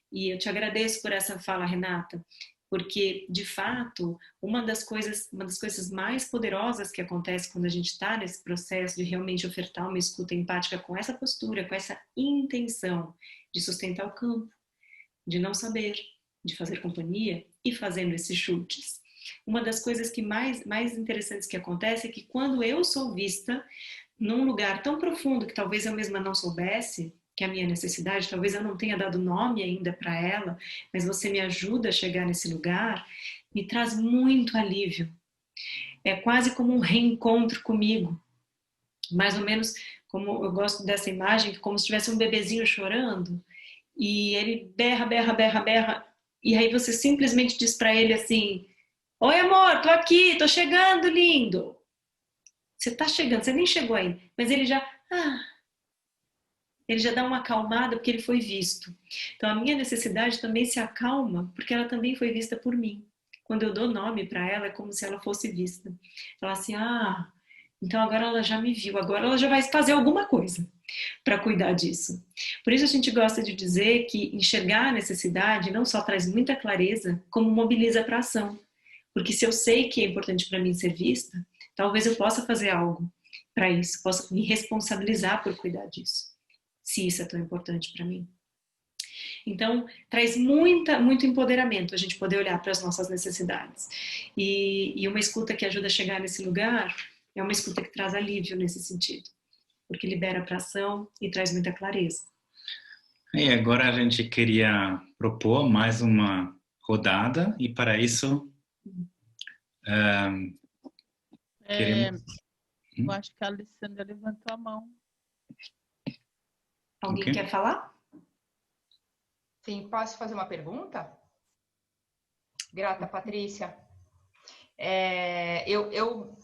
E eu te agradeço por essa fala, Renata, porque de fato uma das coisas mais poderosas que acontece quando a gente está nesse processo de realmente ofertar uma escuta empática com essa postura, com essa intenção de sustentar o campo, de não saber, de fazer companhia e fazendo esses chutes. Uma das coisas que mais interessantes que acontece é que quando eu sou vista num lugar tão profundo que talvez eu mesma não soubesse, que é a minha necessidade, talvez eu não tenha dado nome ainda para ela, mas você me ajuda a chegar nesse lugar, me traz muito alívio. É quase como um reencontro comigo. Mais ou menos como eu gosto dessa imagem, como se tivesse um bebezinho chorando e ele berra, berra, berra, berra, e aí você simplesmente diz para ele assim: oi, amor, tô aqui, tô chegando, lindo. Você tá chegando, você nem chegou ainda, mas ele já dá uma acalmada porque ele foi visto. Então a minha necessidade também se acalma porque ela também foi vista por mim. Quando eu dou nome para ela, é como se ela fosse vista. Ela assim, então agora ela já me viu, agora ela já vai fazer alguma coisa para cuidar disso. Por isso a gente gosta de dizer que enxergar a necessidade não só traz muita clareza, como mobiliza para ação. Porque se eu sei que é importante para mim ser vista, talvez eu possa fazer algo para isso, possa me responsabilizar por cuidar disso, se isso é tão importante para mim. Então, traz muito empoderamento a gente poder olhar para as nossas necessidades. E uma escuta que ajuda a chegar nesse lugar é uma escuta que traz alívio nesse sentido, porque libera para ação e traz muita clareza. E agora a gente queria propor mais uma rodada e para isso queremos... Eu acho que a Alessandra levantou a mão. Alguém quer falar? Sim, posso fazer uma pergunta? Grata, Patrícia.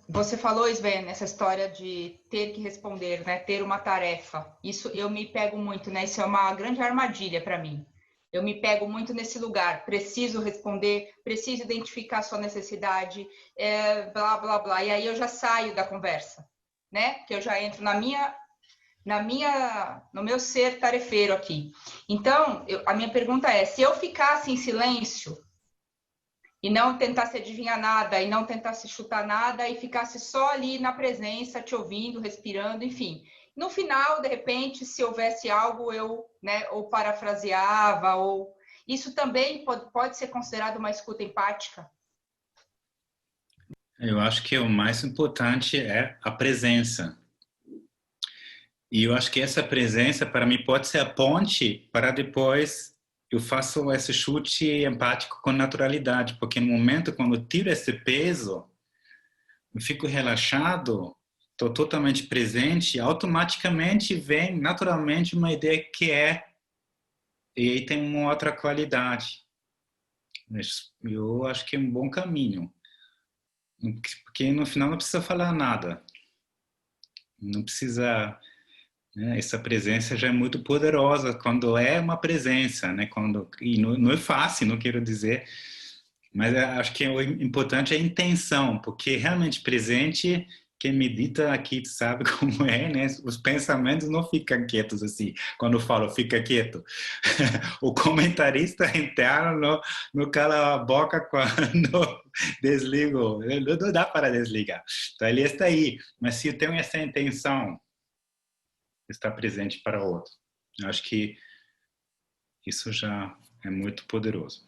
Você falou, Sven, nessa história de ter que responder, né? Ter uma tarefa. Isso eu me pego muito, né? Isso é uma grande armadilha para mim. Eu me pego muito nesse lugar. Preciso responder, preciso identificar a sua necessidade, blá, blá, blá. E aí eu já saio da conversa, né? Que eu já entro no meu ser tarefeiro aqui. Então, a minha pergunta é, se eu ficasse em silêncio e não tentasse adivinhar nada, e não tentasse chutar nada, e ficasse só ali na presença, te ouvindo, respirando, enfim. No final, de repente, se houvesse algo, eu, né, ou parafraseava, ou... Isso também pode ser considerado uma escuta empática? Eu acho que o mais importante é a presença. E eu acho que essa presença, para mim, pode ser a ponte para depois eu faço esse chute empático com naturalidade. Porque no momento quando eu tiro esse peso, eu fico relaxado, estou totalmente presente, automaticamente vem naturalmente uma ideia que e aí tem uma outra qualidade. Eu acho que é um bom caminho. Porque no final não precisa falar nada. Não precisa... Essa presença já é muito poderosa quando é uma presença, né? E não é fácil, não quero dizer, mas acho que o importante é a intenção, porque realmente presente, quem medita aqui sabe como é, né? Os pensamentos não ficam quietos assim, quando eu falo fica quieto. O comentarista interno não cala a boca quando desligo, não dá para desligar. Então ele está aí, mas se eu tenho essa intenção, estar presente para o outro. Eu acho que isso já é muito poderoso.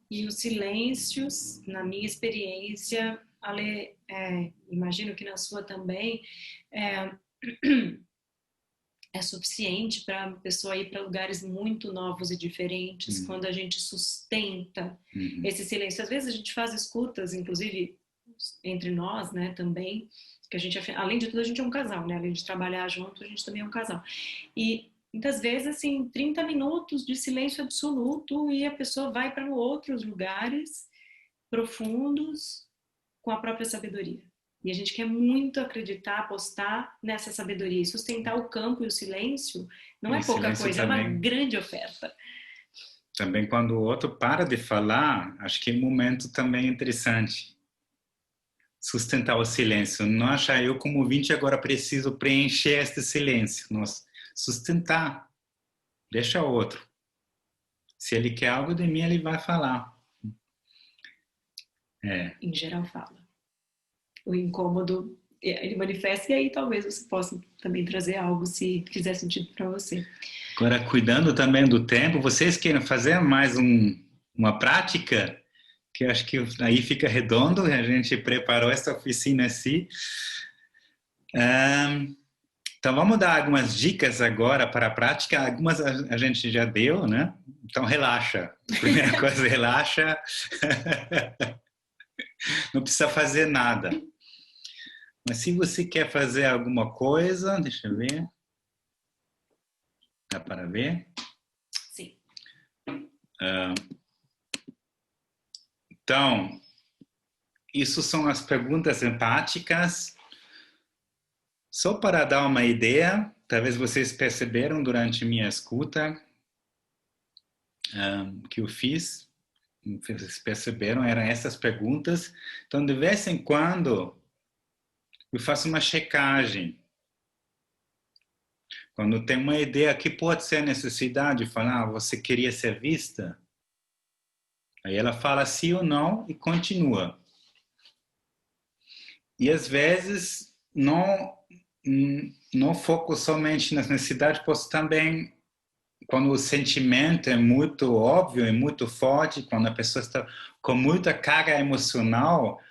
E os silêncios, na minha experiência, Ale, imagino que na sua também, é suficiente para a pessoa ir para lugares muito novos e diferentes, quando a gente sustenta esse silêncio. Às vezes a gente faz escutas, inclusive entre nós, né, também, que a gente, além de tudo, a gente é um casal, né? Além de trabalhar junto, a gente também é um casal. E muitas vezes, assim, 30 minutos de silêncio absoluto e a pessoa vai para outros lugares profundos com a própria sabedoria. E a gente quer muito acreditar, apostar nessa sabedoria. E sustentar o campo e o silêncio não é pouca coisa, também, é uma grande oferta. Também quando o outro para de falar, acho que é um momento também interessante. Sustentar o silêncio, não achar eu como ouvinte agora preciso preencher este silêncio, nós sustentar, deixa o outro. Se ele quer algo de mim, ele vai falar. Em geral fala. O incômodo, ele manifesta e aí talvez você possa também trazer algo se fizer sentido para você. Agora, cuidando também do tempo, vocês querem fazer mais uma prática? Que acho que aí fica redondo, a gente preparou essa oficina assim. Então vamos dar algumas dicas agora para a prática, algumas a gente já deu, né? Então relaxa, primeira coisa, relaxa, não precisa fazer nada. Mas se você quer fazer alguma coisa, deixa eu ver, dá para ver? Sim. Então, isso são as perguntas empáticas. Só para dar uma ideia, talvez vocês perceberam durante minha escuta que eu fiz, vocês perceberam, eram essas perguntas. Então, de vez em quando, eu faço uma checagem. Quando tem uma ideia que pode ser necessidade de falar, você queria ser vista? Aí ela fala sim ou não e continua. E às vezes não foco somente nas necessidades, posso também, quando o sentimento é muito óbvio e muito forte, quando a pessoa está com muita carga emocional,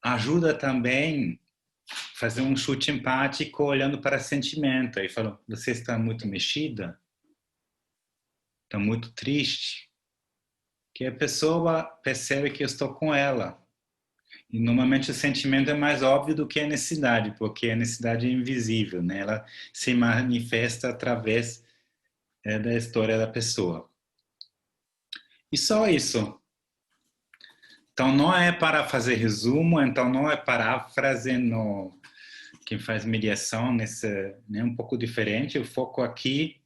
ajuda também fazer um chute empático olhando para o sentimento. Aí falo, você está muito mexida? está muito triste, que a pessoa percebe que eu estou com ela. E normalmente o sentimento é mais óbvio do que a necessidade, porque a necessidade é invisível, né? Ela se manifesta através da história da pessoa. E só isso. Então não é para fazer resumo, então não é paráfrase no quem faz mediação nesse, né, um pouco diferente. O foco aqui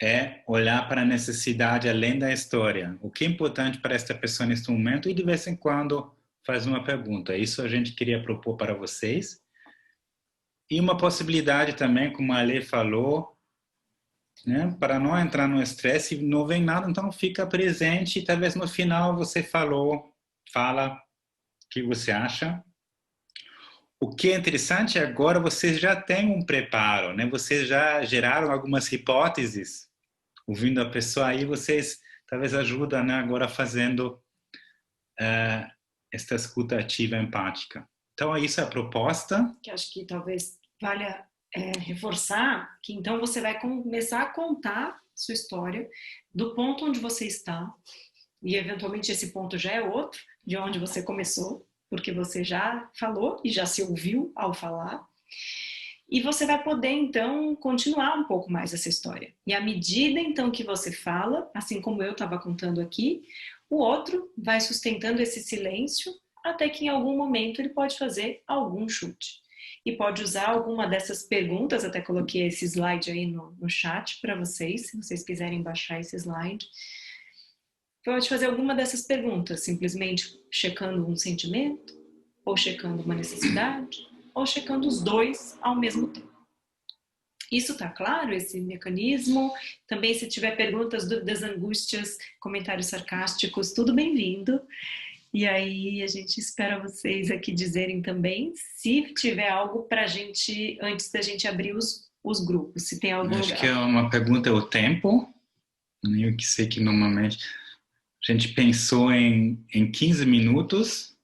é olhar para a necessidade além da história. O que é importante para esta pessoa neste momento e de vez em quando faz uma pergunta. Isso a gente queria propor para vocês. E uma possibilidade também, como a Ale falou, né, para não entrar no estresse, não vem nada, então fica presente e talvez no final você fala o que você acha. O que é interessante agora, vocês já têm um preparo, né? Vocês já geraram algumas hipóteses, ouvindo a pessoa aí, vocês talvez ajudam, né, agora fazendo esta escuta ativa empática. Então, isso é a proposta. Que acho que talvez valha reforçar que então você vai começar a contar sua história do ponto onde você está, e eventualmente esse ponto já é outro, de onde você começou, porque você já falou e já se ouviu ao falar, e você vai poder então continuar um pouco mais essa história. E à medida então que você fala, assim como eu estava contando aqui, o outro vai sustentando esse silêncio até que em algum momento ele pode fazer algum chute. E pode usar alguma dessas perguntas, até coloquei esse slide aí no chat para vocês, se vocês quiserem baixar esse slide. Pode fazer alguma dessas perguntas, simplesmente checando um sentimento, ou checando uma necessidade, ou checando os dois ao mesmo tempo. Isso está claro, esse mecanismo? Também se tiver perguntas, dúvidas, angústias, comentários sarcásticos, tudo bem-vindo. E aí a gente espera vocês aqui dizerem também, se tiver algo para a gente, antes da gente abrir os grupos, se tem algum Acho lugar. que uma pergunta é o tempo. Eu que sei que normalmente a gente pensou em 15 minutos.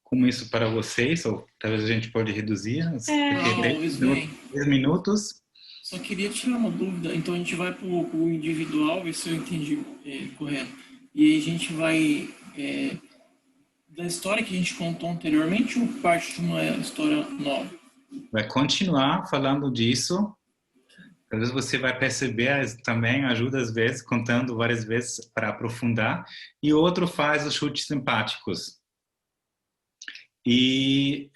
Como isso para vocês? Ou talvez a gente pode reduzir? 10 minutos. Só queria tirar uma dúvida. Então a gente vai para o individual, ver se eu entendi correto. E aí a gente vai da história que a gente contou anteriormente ou parte de uma história nova? Vai continuar falando disso. Talvez você vai perceber também, ajuda às vezes, contando várias vezes para aprofundar. E outro faz os chutes simpáticos. E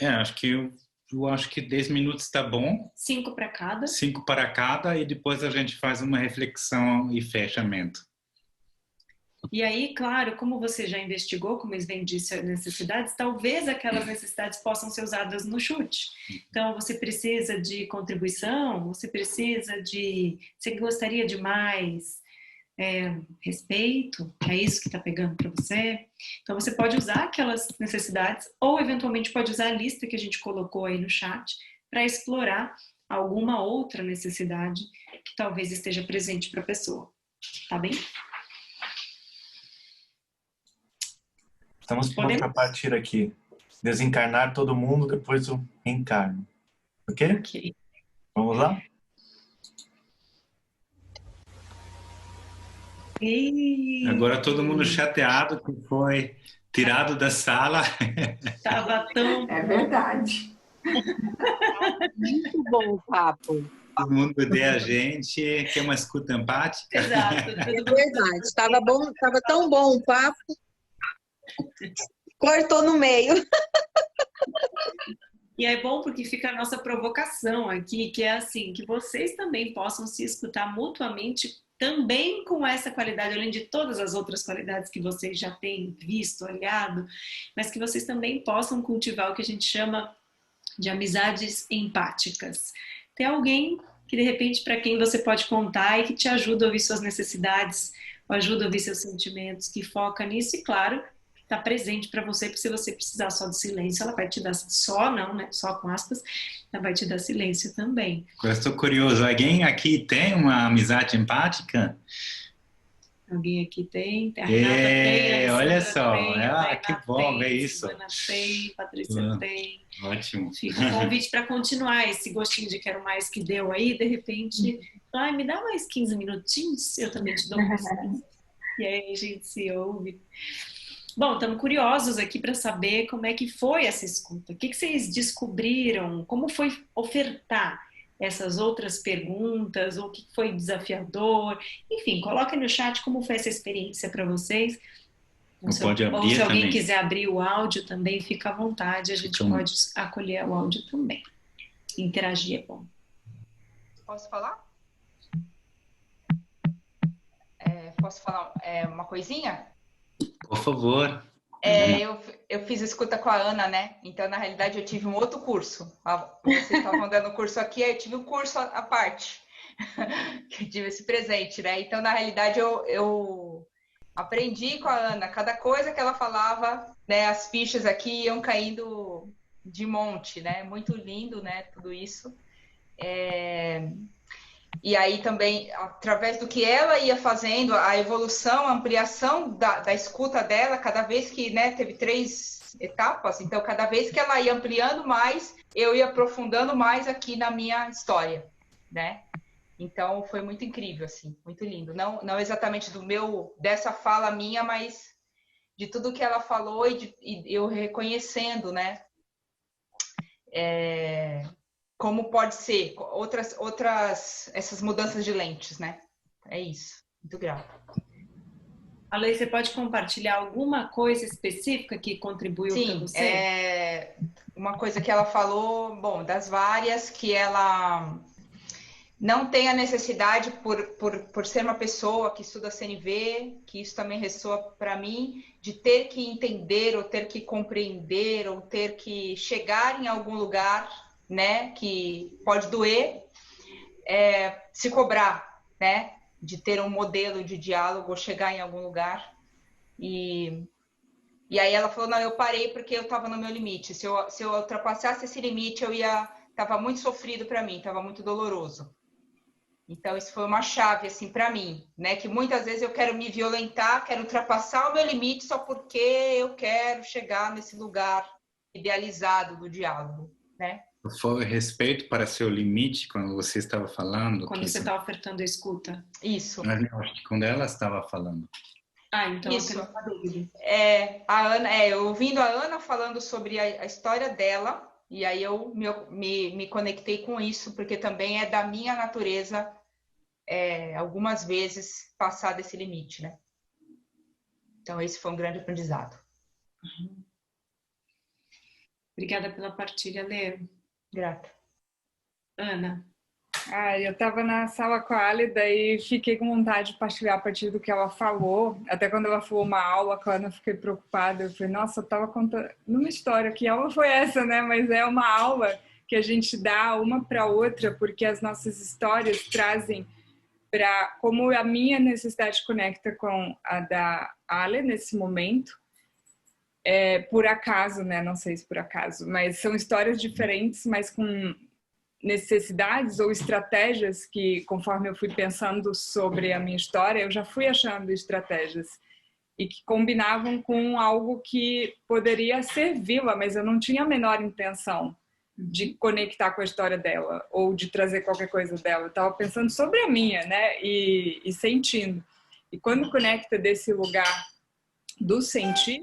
eu acho que 10 minutos está bom. 5 para cada. 5 para cada e depois a gente faz uma reflexão e fechamento. E aí, claro, como você já investigou, como o Sven disse, as necessidades, talvez aquelas necessidades possam ser usadas no chute. Então, você precisa de contribuição, você gostaria de mais respeito, é isso que está pegando para você? Então, você pode usar aquelas necessidades ou, eventualmente, pode usar a lista que a gente colocou aí no chat para explorar alguma outra necessidade que talvez esteja presente para a pessoa. Tá bem? Estamos prontos para partir aqui. Desencarnar todo mundo, depois eu reencarno. Ok? Ok. Vamos lá? Agora todo mundo chateado que foi tirado da sala. Tava tão... É verdade. Muito bom o papo. Todo mundo odeia a gente, quer uma escuta empática. Exato. É verdade. Estava bom, estava tão bom o papo. Cortou no meio. E é bom porque fica a nossa provocação aqui, que é assim, que vocês também possam se escutar mutuamente, também com essa qualidade, além de todas as outras qualidades que vocês já têm visto, olhado, mas que vocês também possam cultivar o que a gente chama de amizades empáticas. Ter alguém que, de repente, para quem você pode contar e que te ajuda a ouvir suas necessidades, ou ajuda a ouvir seus sentimentos, que foca nisso e, claro, está presente para você, porque se você precisar só de silêncio, ela vai te dar, só não, né? Só com aspas, ela vai te dar silêncio também. Eu estou curioso, alguém aqui tem uma amizade empática? Alguém aqui tem? A Renata tem, a olha Alessandra só, tem, a Tainá que bom tem, ver a isso. Silvana tem, a Patrícia tem. Ótimo. Fica um convite para continuar esse gostinho de quero mais que deu aí, de repente, ai, me dá mais 15 minutinhos, eu também te dou um. E aí a gente se ouve. Bom, estamos curiosos aqui para saber como é que foi essa escuta. O que vocês descobriram? Como foi ofertar essas outras perguntas? O que foi desafiador? Enfim, coloca no chat como foi essa experiência para vocês. Ou se alguém também quiser abrir o áudio também, fica à vontade. A gente pode acolher o áudio também. Interagir é bom. Posso falar? Posso falar uma coisinha? Por favor. Eu fiz escuta com a Ana, né? Então, na realidade, eu tive um outro curso. Vocês estavam dando curso aqui, eu tive um curso à parte. Que eu tive esse presente, né? Então, na realidade, eu aprendi com a Ana. Cada coisa que ela falava, né? As fichas aqui iam caindo de monte, né? Muito lindo, né? Tudo isso. E aí também, através do que ela ia fazendo, a evolução, a ampliação da escuta dela, cada vez que, né, teve 3 etapas, então cada vez que ela ia ampliando mais, eu ia aprofundando mais aqui na minha história, né? Então foi muito incrível, assim, muito lindo. Não exatamente dessa fala minha, mas de tudo que ela falou e eu reconhecendo, né? Como pode ser essas mudanças de lentes, né? É isso. Muito grata. Ale, você pode compartilhar alguma coisa específica que contribuiu para você? Sim, uma coisa que ela falou, bom, das várias, que ela não tem a necessidade, por ser uma pessoa que estuda CNV, que isso também ressoa para mim, de ter que entender, ou ter que compreender, ou ter que chegar em algum lugar, né, que pode doer, se cobrar, né, de ter um modelo de diálogo ou chegar em algum lugar. E aí ela falou, não, eu parei porque eu estava no meu limite. Se eu ultrapassasse esse limite, estava muito sofrido para mim, estava muito doloroso. Então isso foi uma chave assim para mim, né, que muitas vezes eu quero me violentar, quero ultrapassar o meu limite só porque eu quero chegar nesse lugar idealizado do diálogo, né? Foi respeito para seu limite quando você estava falando? Quando você estava ofertando a escuta. Isso. Eu acho que quando ela estava falando. Então isso. Eu tenho uma dúvida. A Ana, eu ouvindo a Ana falando sobre a história dela, e aí eu me conectei com isso, porque também é da minha natureza, algumas vezes, passar desse limite, né? Então esse foi um grande aprendizado. Obrigada pela partilha, Lê. Grata. Ana. Eu estava na sala com a Ali, daí fiquei com vontade de partilhar a partir do que ela falou. Até quando ela falou uma aula com a Ana, eu fiquei preocupada. Eu falei, nossa, eu estava contando uma história. Que aula foi essa, né? Mas é uma aula que a gente dá uma para outra, porque as nossas histórias trazem para como a minha necessidade conecta com a da Ale nesse momento. Por acaso, né? Não sei se por acaso, mas são histórias diferentes, mas com necessidades ou estratégias que, conforme eu fui pensando sobre a minha história, eu já fui achando estratégias e que combinavam com algo que poderia servi-la, mas eu não tinha a menor intenção de conectar com a história dela ou de trazer qualquer coisa dela. Eu estava pensando sobre a minha, né? E sentindo. E quando conecta desse lugar do sentir,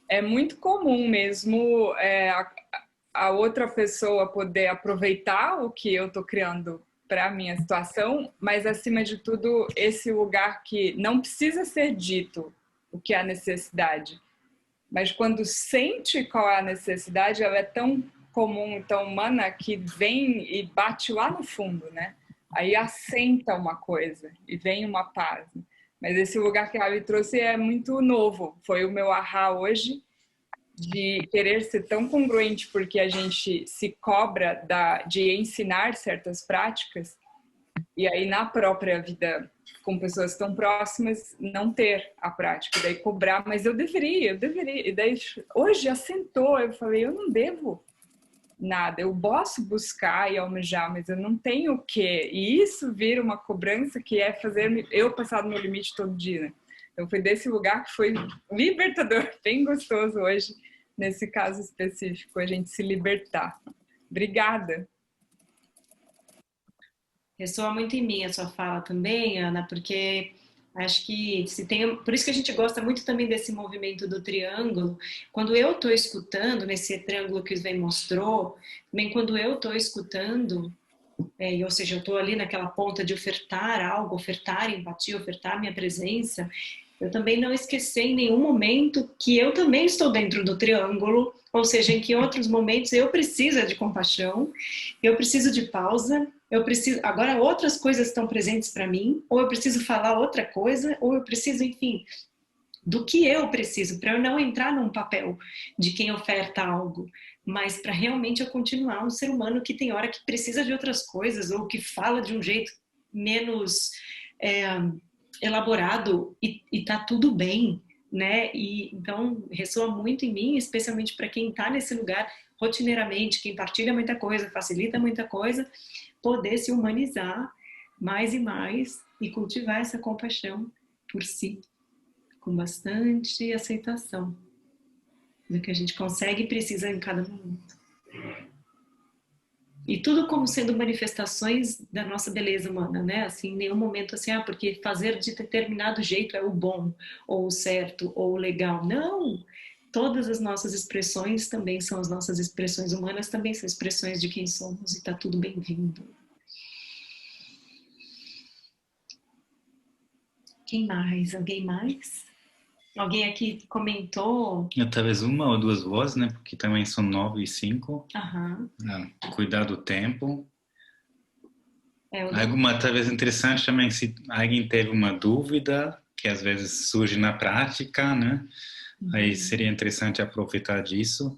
é muito comum mesmo a outra pessoa poder aproveitar o que eu estou criando para a minha situação, mas, acima de tudo, esse lugar que não precisa ser dito o que é a necessidade, mas quando sente qual é a necessidade, ela é tão comum, tão humana, que vem e bate lá no fundo, né? Aí assenta uma coisa e vem uma paz. Mas esse lugar que a Ali trouxe é muito novo. Foi o meu ahá hoje, de querer ser tão congruente, porque a gente se cobra de ensinar certas práticas, e aí na própria vida, com pessoas tão próximas, não ter a prática. Daí cobrar, mas eu deveria. E daí hoje assentou, eu falei, eu não devo. nada. Eu posso buscar e almejar, mas eu não tenho o quê. E isso vira uma cobrança que é fazer eu passar do meu limite todo dia, né? Então foi desse lugar que foi libertador, bem gostoso hoje, nesse caso específico, a gente se libertar. Obrigada. Ressoa muito em mim a sua fala também, Ana, porque acho que se tem, por isso que a gente gosta muito também desse movimento do triângulo. Quando eu estou escutando, nesse triângulo que o Sven mostrou, também quando eu estou escutando, ou seja, eu estou ali naquela ponta de ofertar algo, ofertar empatia, ofertar minha presença, eu também não esqueci em nenhum momento que eu também estou dentro do triângulo, ou seja, em que outros momentos eu preciso de compaixão, eu preciso de pausa, eu preciso, agora outras coisas estão presentes para mim, ou eu preciso falar outra coisa, ou eu preciso, enfim, do que eu preciso, para eu não entrar num papel de quem oferta algo, mas para realmente eu continuar um ser humano que tem hora que precisa de outras coisas, ou que fala de um jeito menos elaborado e tá tudo bem, né? E então ressoa muito em mim, especialmente para quem tá nesse lugar rotineiramente, quem partilha muita coisa, facilita muita coisa, poder se humanizar mais e mais e cultivar essa compaixão por si, com bastante aceitação do que a gente consegue e precisa em cada momento. E tudo como sendo manifestações da nossa beleza humana, né? Assim, em nenhum momento assim, porque fazer de determinado jeito é o bom, ou o certo, ou o legal. Não! Todas as nossas expressões também são as nossas expressões humanas, também são expressões de quem somos, e tá tudo bem-vindo. Quem mais? Alguém mais? Alguém aqui comentou? Talvez uma ou duas vozes, né? Porque também são 9 e 5. Aham. Cuidar do tempo. Alguma talvez interessante também, se alguém teve uma dúvida, que às vezes surge na prática, né? Aí seria interessante aproveitar disso.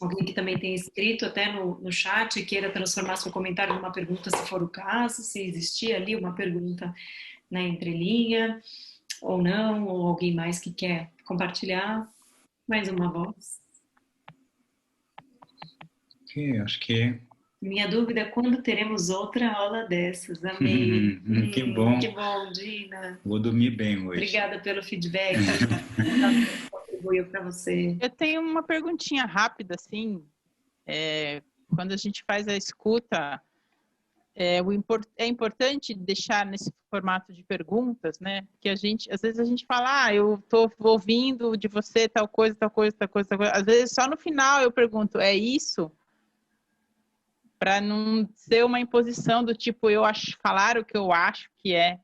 Alguém que também tem escrito até no chat e queira transformar seu comentário numa pergunta, se for o caso, se existir ali uma pergunta na entrelinha, ou não, ou alguém mais que quer compartilhar. Mais uma voz. Acho que... Minha dúvida é quando teremos outra aula dessas. Amei. Que bom. Que bom, Dina. Vou dormir bem hoje. Obrigada pelo feedback. Contribuiu para você. Eu tenho uma perguntinha rápida, assim. Quando a gente faz a escuta, é importante deixar nesse formato de perguntas, né? Que às vezes a gente fala, eu estou ouvindo de você tal coisa, tal coisa, tal coisa, tal coisa. Às vezes só no final eu pergunto, é isso? Para não ser uma imposição do tipo, falar o que eu acho que é,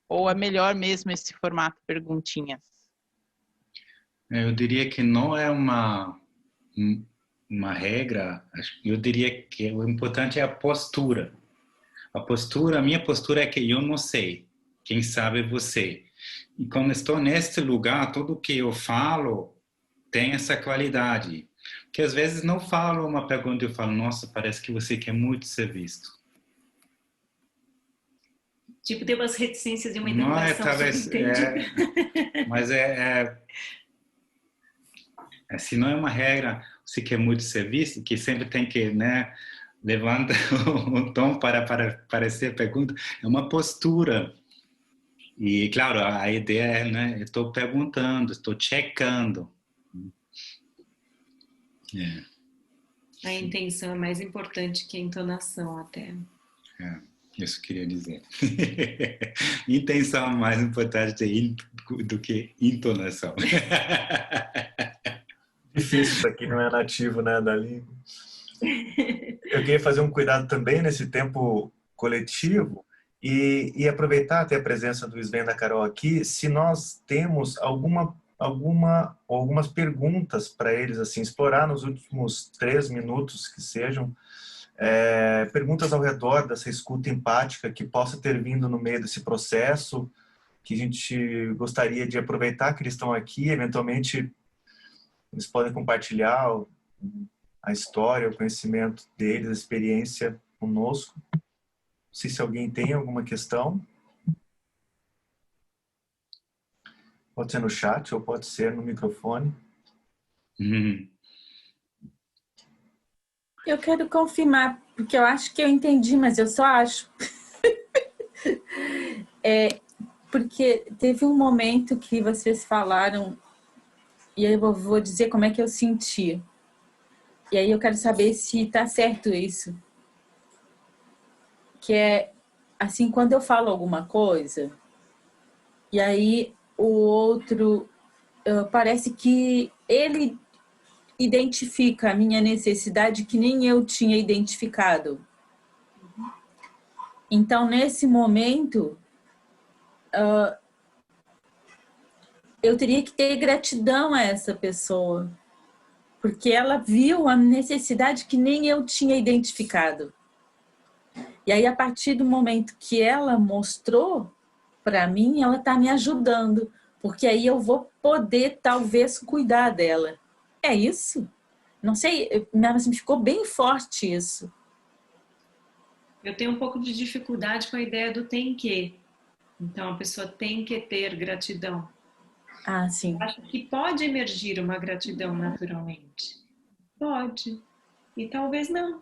ou é melhor mesmo esse formato perguntinhas? Eu diria que não é uma regra, eu diria que o importante é a postura. A minha postura é que eu não sei, quem sabe é você. E quando estou neste lugar, tudo que eu falo tem essa qualidade. Que às vezes não falo uma pergunta e eu falo, nossa, parece que você quer muito ser visto. Tipo, tem umas reticências e uma interrogação subentendida. Mas se não é uma regra, você quer muito ser visto, que sempre tem que, né, levanta o tom para parecer pergunta, é uma postura. E, claro, a ideia é, né, eu estou perguntando, estou checando. A intenção é mais importante que a entonação, até. Isso eu queria dizer. Intenção é mais importante do que entonação. Difícil, isso aqui não é nativo, né, da língua. Eu queria fazer um cuidado também nesse tempo coletivo e aproveitar até a presença do Sven e da Carol aqui, se nós temos algumas perguntas para eles, assim, explorar nos últimos 3 minutos que sejam, perguntas ao redor dessa escuta empática que possa ter vindo no meio desse processo, que a gente gostaria de aproveitar que eles estão aqui, eventualmente eles podem compartilhar a história, o conhecimento deles, a experiência conosco. Não sei se alguém tem alguma questão. Pode ser no chat ou pode ser no microfone. Eu quero confirmar, porque eu acho que eu entendi, mas eu só acho. Porque teve um momento que vocês falaram, e aí eu vou dizer como é que eu senti. E aí eu quero saber se está certo isso. Que é, assim, quando eu falo alguma coisa, e aí o outro, parece que ele identifica a minha necessidade que nem eu tinha identificado. Então, nesse momento, eu teria que ter gratidão a essa pessoa, porque ela viu a necessidade que nem eu tinha identificado. E aí, a partir do momento que ela mostrou para mim, ela está me ajudando, porque aí eu vou poder, talvez, cuidar dela. É isso? Não sei, mas ficou bem forte isso. Eu tenho um pouco de dificuldade com a ideia do tem que. Então, a pessoa tem que ter gratidão. Ah, sim. Acho que pode emergir uma gratidão naturalmente. Pode. E talvez não.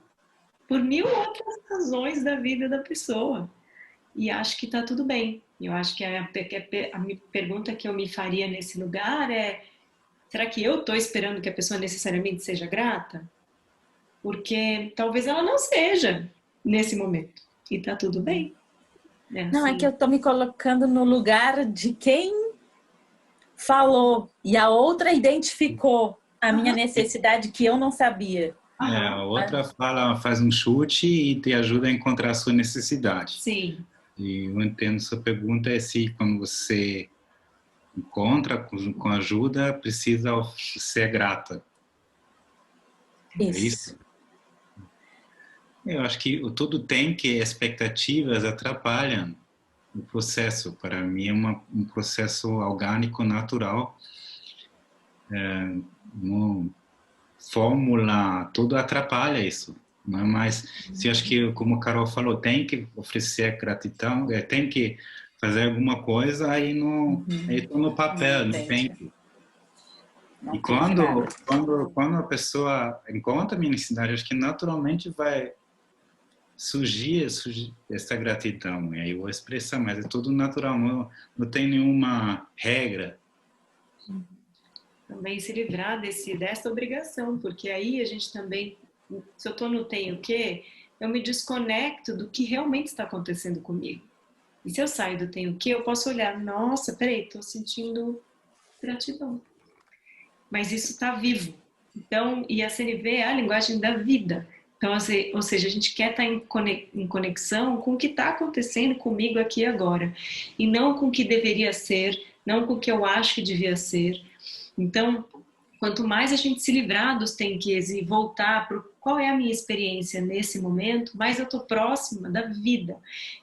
Por 1000 outras razões da vida da pessoa. E acho que está tudo bem. Eu acho que a pergunta que eu me faria nesse lugar é: será que eu estou esperando que a pessoa necessariamente seja grata? Porque talvez ela não seja nesse momento. E está tudo bem. Não, é que eu estou me colocando no lugar de quem falou e a outra identificou a minha necessidade que eu não sabia. A outra faz um chute e te ajuda a encontrar a sua necessidade. Sim. E eu entendo sua pergunta é se quando você encontra com ajuda, precisa ser grata. Isso. É isso? Eu acho que tudo tem que expectativas atrapalham o processo. Para mim é um processo orgânico, natural. Uma fórmula, tudo atrapalha isso. Não é mais, se acho que, como a Carol falou, tem que oferecer gratidão, tem que fazer alguma coisa, aí está no papel, não tem que. E quando a pessoa encontra a minha necessidade, acho que naturalmente vai surgir essa gratidão. E aí eu vou expressar, mas é tudo natural, não tem nenhuma regra. Também se livrar dessa obrigação, porque aí a gente também, se eu estou no tenho que, eu me desconecto do que realmente está acontecendo comigo. E se eu saio do tenho que, eu posso olhar, nossa, peraí, estou sentindo gratidão. Mas isso está vivo. Então, e a CNV é a linguagem da vida. Então, ou seja, a gente quer estar em conexão com o que está acontecendo comigo aqui e agora. E não com o que deveria ser, não com o que eu acho que devia ser. Então, quanto mais a gente se livrar dos tem quês e voltar para qual é a minha experiência nesse momento, mais eu estou próxima da vida.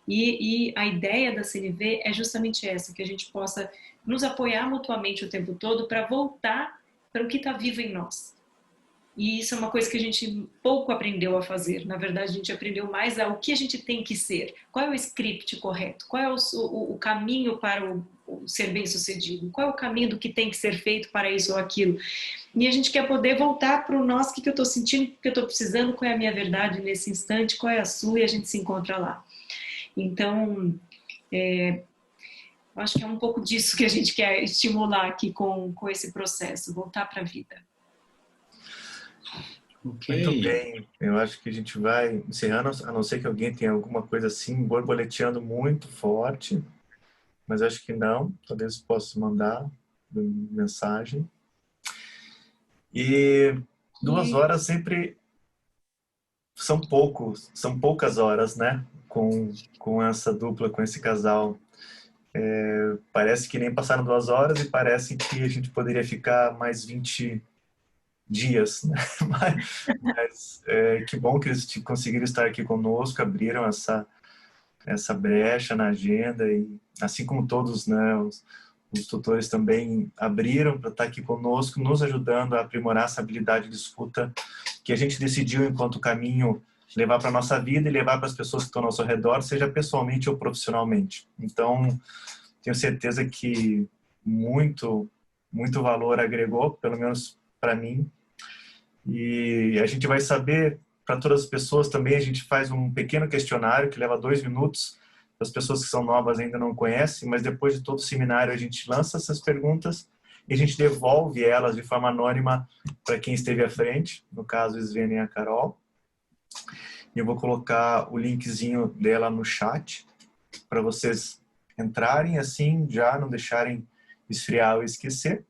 E a ideia da CNV é justamente essa, que a gente possa nos apoiar mutuamente o tempo todo para voltar para o que está vivo em nós. E isso é uma coisa que a gente pouco aprendeu a fazer. Na verdade, a gente aprendeu mais o que a gente tem que ser. Qual é o script correto? Qual é o caminho para o ser bem-sucedido? Qual é o caminho do que tem que ser feito para isso ou aquilo? E a gente quer poder voltar para o nosso, o que eu estou sentindo, o que eu estou precisando, qual é a minha verdade nesse instante, qual é a sua, e a gente se encontra lá. Então, acho que é um pouco disso que a gente quer estimular aqui com esse processo, voltar para a vida. Okay. Muito bem, eu acho que a gente vai encerrando, a não ser que alguém tenha alguma coisa assim, borboleteando muito forte, mas acho que não, talvez possa mandar mensagem. E 2 horas sempre são poucas horas, né, com essa dupla, com esse casal. Parece que nem passaram 2 horas e parece que a gente poderia ficar mais 20 dias, né? Mas que bom que eles conseguiram estar aqui conosco, abriram essa brecha na agenda, e assim como todos, né, os tutores também abriram para estar aqui conosco, nos ajudando a aprimorar essa habilidade de escuta que a gente decidiu enquanto caminho levar para a nossa vida e levar para as pessoas que estão ao nosso redor, seja pessoalmente ou profissionalmente. Então, tenho certeza que muito valor agregou, pelo menos para mim. E a gente vai saber para todas as pessoas também a gente faz um pequeno questionário que leva 2 minutos. As pessoas que são novas ainda não conhecem, mas depois de todo o seminário a gente lança essas perguntas e a gente devolve elas de forma anônima para quem esteve à frente, no caso Sven e a Carol. E eu vou colocar o linkzinho dela no chat para vocês entrarem assim, já não deixarem esfriar ou esquecer.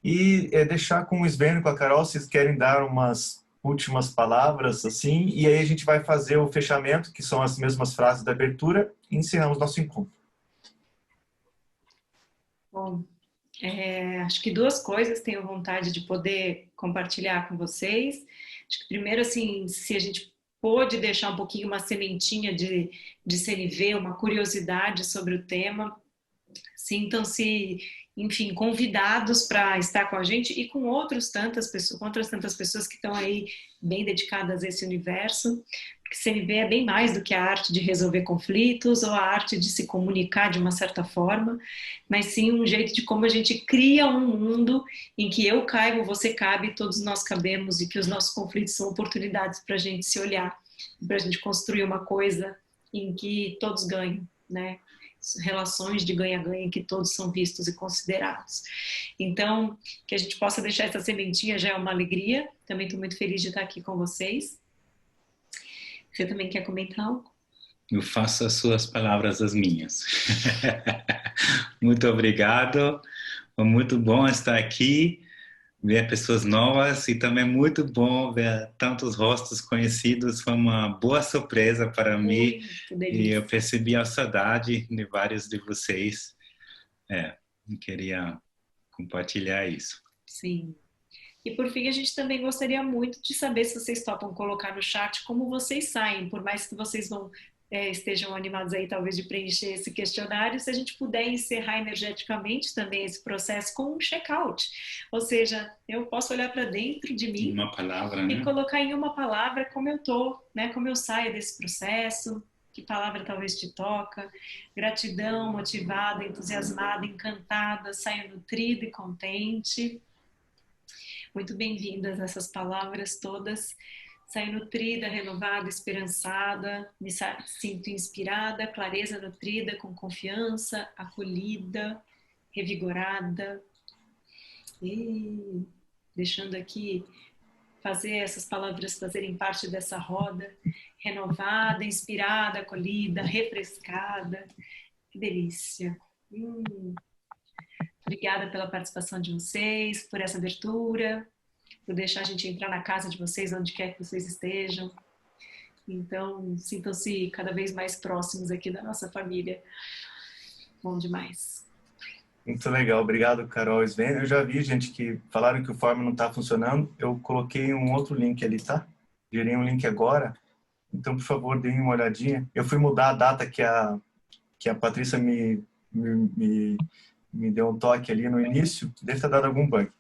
E deixar com o Sven e com a Carol, se vocês querem dar umas últimas palavras, assim, e aí a gente vai fazer o fechamento, que são as mesmas frases da abertura, e encerramos nosso encontro. Bom, acho que 2 coisas tenho vontade de poder compartilhar com vocês. Acho que primeiro, assim, se a gente pôde deixar um pouquinho uma sementinha de CNV, uma curiosidade sobre o tema, sintam-se, enfim, convidados para estar com a gente e com outras tantas pessoas que estão aí bem dedicadas a esse universo, porque CNV é bem mais do que a arte de resolver conflitos ou a arte de se comunicar de uma certa forma, mas sim um jeito de como a gente cria um mundo em que eu caibo, você cabe, todos nós cabemos, e que os nossos conflitos são oportunidades para a gente se olhar, para a gente construir uma coisa em que todos ganham, né? Relações de ganha-ganha em que todos são vistos e considerados. Então, que a gente possa deixar essa sementinha já é uma alegria. Também estou muito feliz de estar aqui com vocês. Você também quer comentar algo? Eu faço as suas palavras as minhas. Muito obrigado. Foi muito bom estar aqui, ver pessoas novas, e também muito bom ver tantos rostos conhecidos. Foi uma boa surpresa para mim, e eu percebi a saudade de vários de vocês. Eu queria compartilhar isso. Sim. E por fim, a gente também gostaria muito de saber se vocês topam colocar no chat como vocês saem, por mais que vocês estejam animados aí talvez de preencher esse questionário, se a gente puder encerrar energeticamente também esse processo com um check-out. Ou seja, eu posso olhar para dentro de mim Uma palavra, né? E colocar em uma palavra como eu tô, né? Como eu saio desse processo, que palavra talvez te toca. Gratidão, motivada, entusiasmada, encantada, saio nutrida e contente. Muito bem-vindas essas palavras todas. Saio nutrida, renovada, esperançada, me sinto inspirada, clareza nutrida, com confiança, acolhida, revigorada. E deixando aqui fazer essas palavras fazerem parte dessa roda, renovada, inspirada, acolhida, refrescada. Que delícia. Obrigada pela participação de vocês, por essa abertura, por deixar a gente entrar na casa de vocês, onde quer que vocês estejam. Então, sintam-se cada vez mais próximos aqui da nossa família. Bom demais. Muito legal, obrigado, Carol e Sven. Eu já vi gente que falaram que o form não está funcionando. Eu coloquei um outro link ali, tá? Gerei um link agora. Então, por favor, deem uma olhadinha. Eu fui mudar a data que a Patrícia me deu um toque ali no início. Deve ter dado algum bug.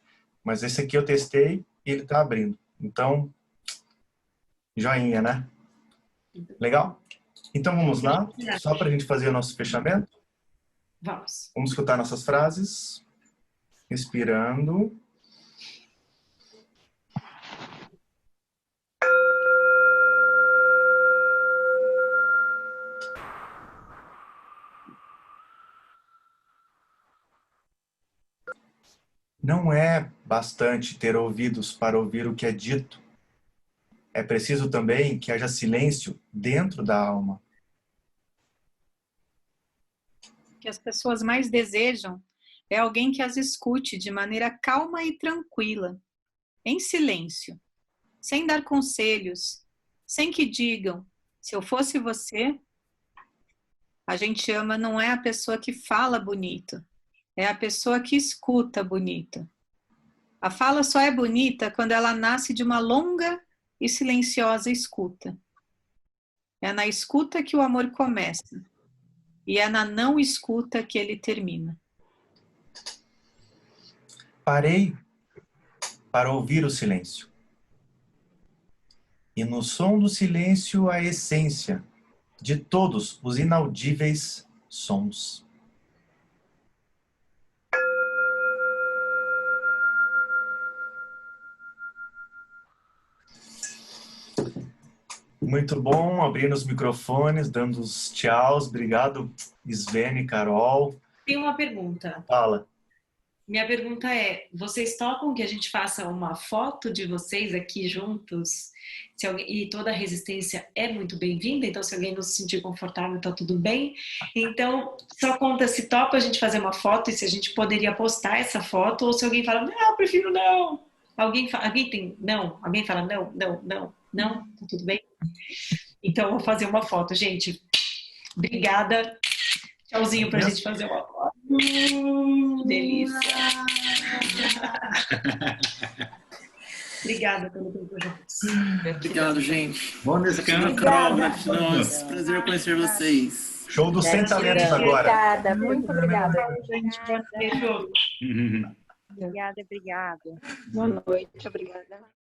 Mas esse aqui eu testei e ele está abrindo. Então, joinha, né? Legal? Então, vamos lá. Só para a gente fazer o nosso fechamento. Vamos. Vamos escutar nossas frases. Respirando. Não é bastante ter ouvidos para ouvir o que é dito. É preciso também que haja silêncio dentro da alma. O que as pessoas mais desejam é alguém que as escute de maneira calma e tranquila, em silêncio, sem dar conselhos, sem que digam, se eu fosse você. A gente ama não é a pessoa que fala bonito, é a pessoa que escuta bonito. A fala só é bonita quando ela nasce de uma longa e silenciosa escuta. É na escuta que o amor começa. E é na não escuta que ele termina. Parei para ouvir o silêncio. E no som do silêncio a essência de todos os inaudíveis sons. Muito bom, abrindo os microfones, dando os tchauz. Obrigado, Svene, Carol. Tem uma pergunta. Fala. Minha pergunta é, vocês topam que a gente faça uma foto de vocês aqui juntos? E toda a resistência é muito bem-vinda, então se alguém não se sentir confortável, tá tudo bem. Então, só conta se topa a gente fazer uma foto e se a gente poderia postar essa foto, ou se alguém fala, não, prefiro não. Alguém tem não? Alguém fala não, tá tudo bem? Então, eu vou fazer uma foto, gente. Obrigada. Tchauzinho pra gente fazer uma foto. Delícia. Obrigada pelo tempo, gente. Obrigado, gente. Bom descanso. Carol, gratidão. É um prazer conhecer vocês. Show dos 100 talentos agora. Obrigada, muito obrigada. Gente, beijo. Obrigada. Boa noite, obrigada.